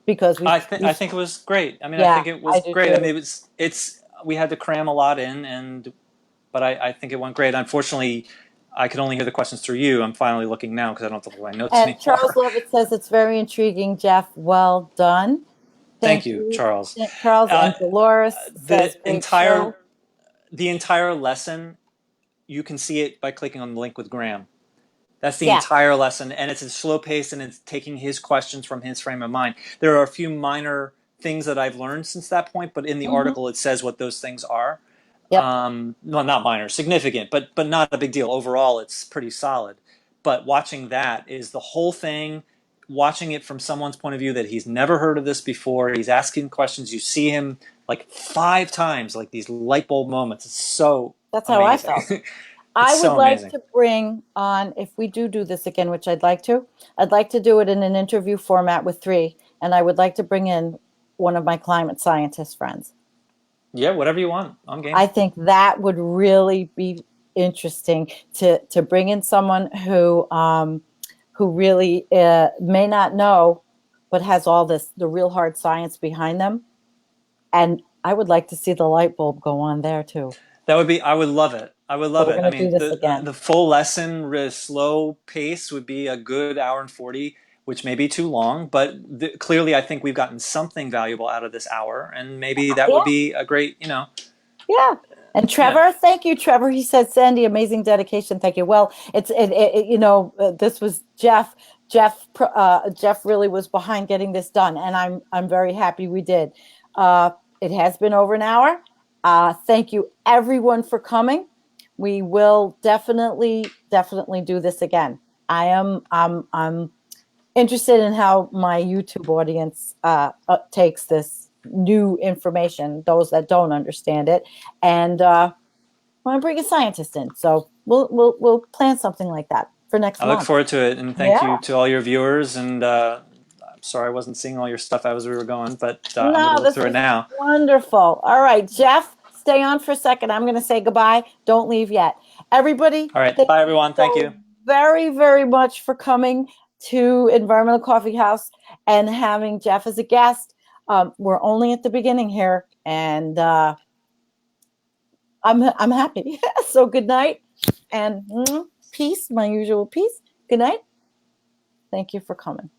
because I think it was great. I mean, I yeah, think it I was do great. I too. mean, it's we had to cram a lot in, but I think it went great. Unfortunately, I could only hear the questions through you. I'm finally looking now because I don't have to look at my notes And Charles anymore. Levitt says it's very intriguing, Jeff. Well done. Thank Thank you, you, Charles. Charles. Uh, And Dolores says, the great entire show. the entire lesson, you can see it by clicking on the link with Graham. That's the Yeah. entire lesson, and it's a slow pace, and it's taking his questions from his frame of mind. There are a few minor things that I've learned since that point, but in the Hmm. article it says what those things are. Yep. Well, not minor, significant, but not a big deal. Overall, it's pretty solid. But watching that is the whole thing. Watching it from someone's point of view that he's never heard of this before. He's asking questions. You see him like 5 times, like these light bulb moments. It's so That's how I amazing. felt. It's I would so like amazing. to bring on, if we do this again, which I'd like to do it in an interview format with three. And I would like to bring in one of my climate scientist friends. Yeah, whatever you want. I'm game. I think that would really be interesting to bring in someone who really may not know, but has all the real hard science behind them. And I would like to see the light bulb go on there too. That would be. I would love it. I would So love we're it. I going to do mean, this the again. the full lesson, slow pace would be a good hour and 40, which may be too long. But clearly, I think we've gotten something valuable out of this hour, and maybe that would Yeah, be a great. yeah. And Yeah. Trevor, thank you, Trevor. He said, "Sandy, amazing dedication. Thank you." Well, this was Jeff. Jeff really was behind getting this done, and I'm very happy we did. It has been over an hour. Thank you everyone for coming. We will definitely do this again. I'm interested in how my YouTube audience takes this new information, those that don't understand it, and want to bring a scientist in. So we'll plan something like that for next I look month. forward to it, and thank Yeah. you to all your viewers. And I'm sorry I wasn't seeing all your stuff as we were going, but I'm going to No, look this through it was now. wonderful. All right, Jeff, stay on for a second. I'm going to say goodbye. Don't leave yet. Everybody, All right, thank bye you everyone. Thank so you. very, very much for coming to Environmental Coffee House and having Jeff as a guest. We're only at the beginning here, and I'm happy. So good night, and peace, my usual peace. Good night. Thank you for coming.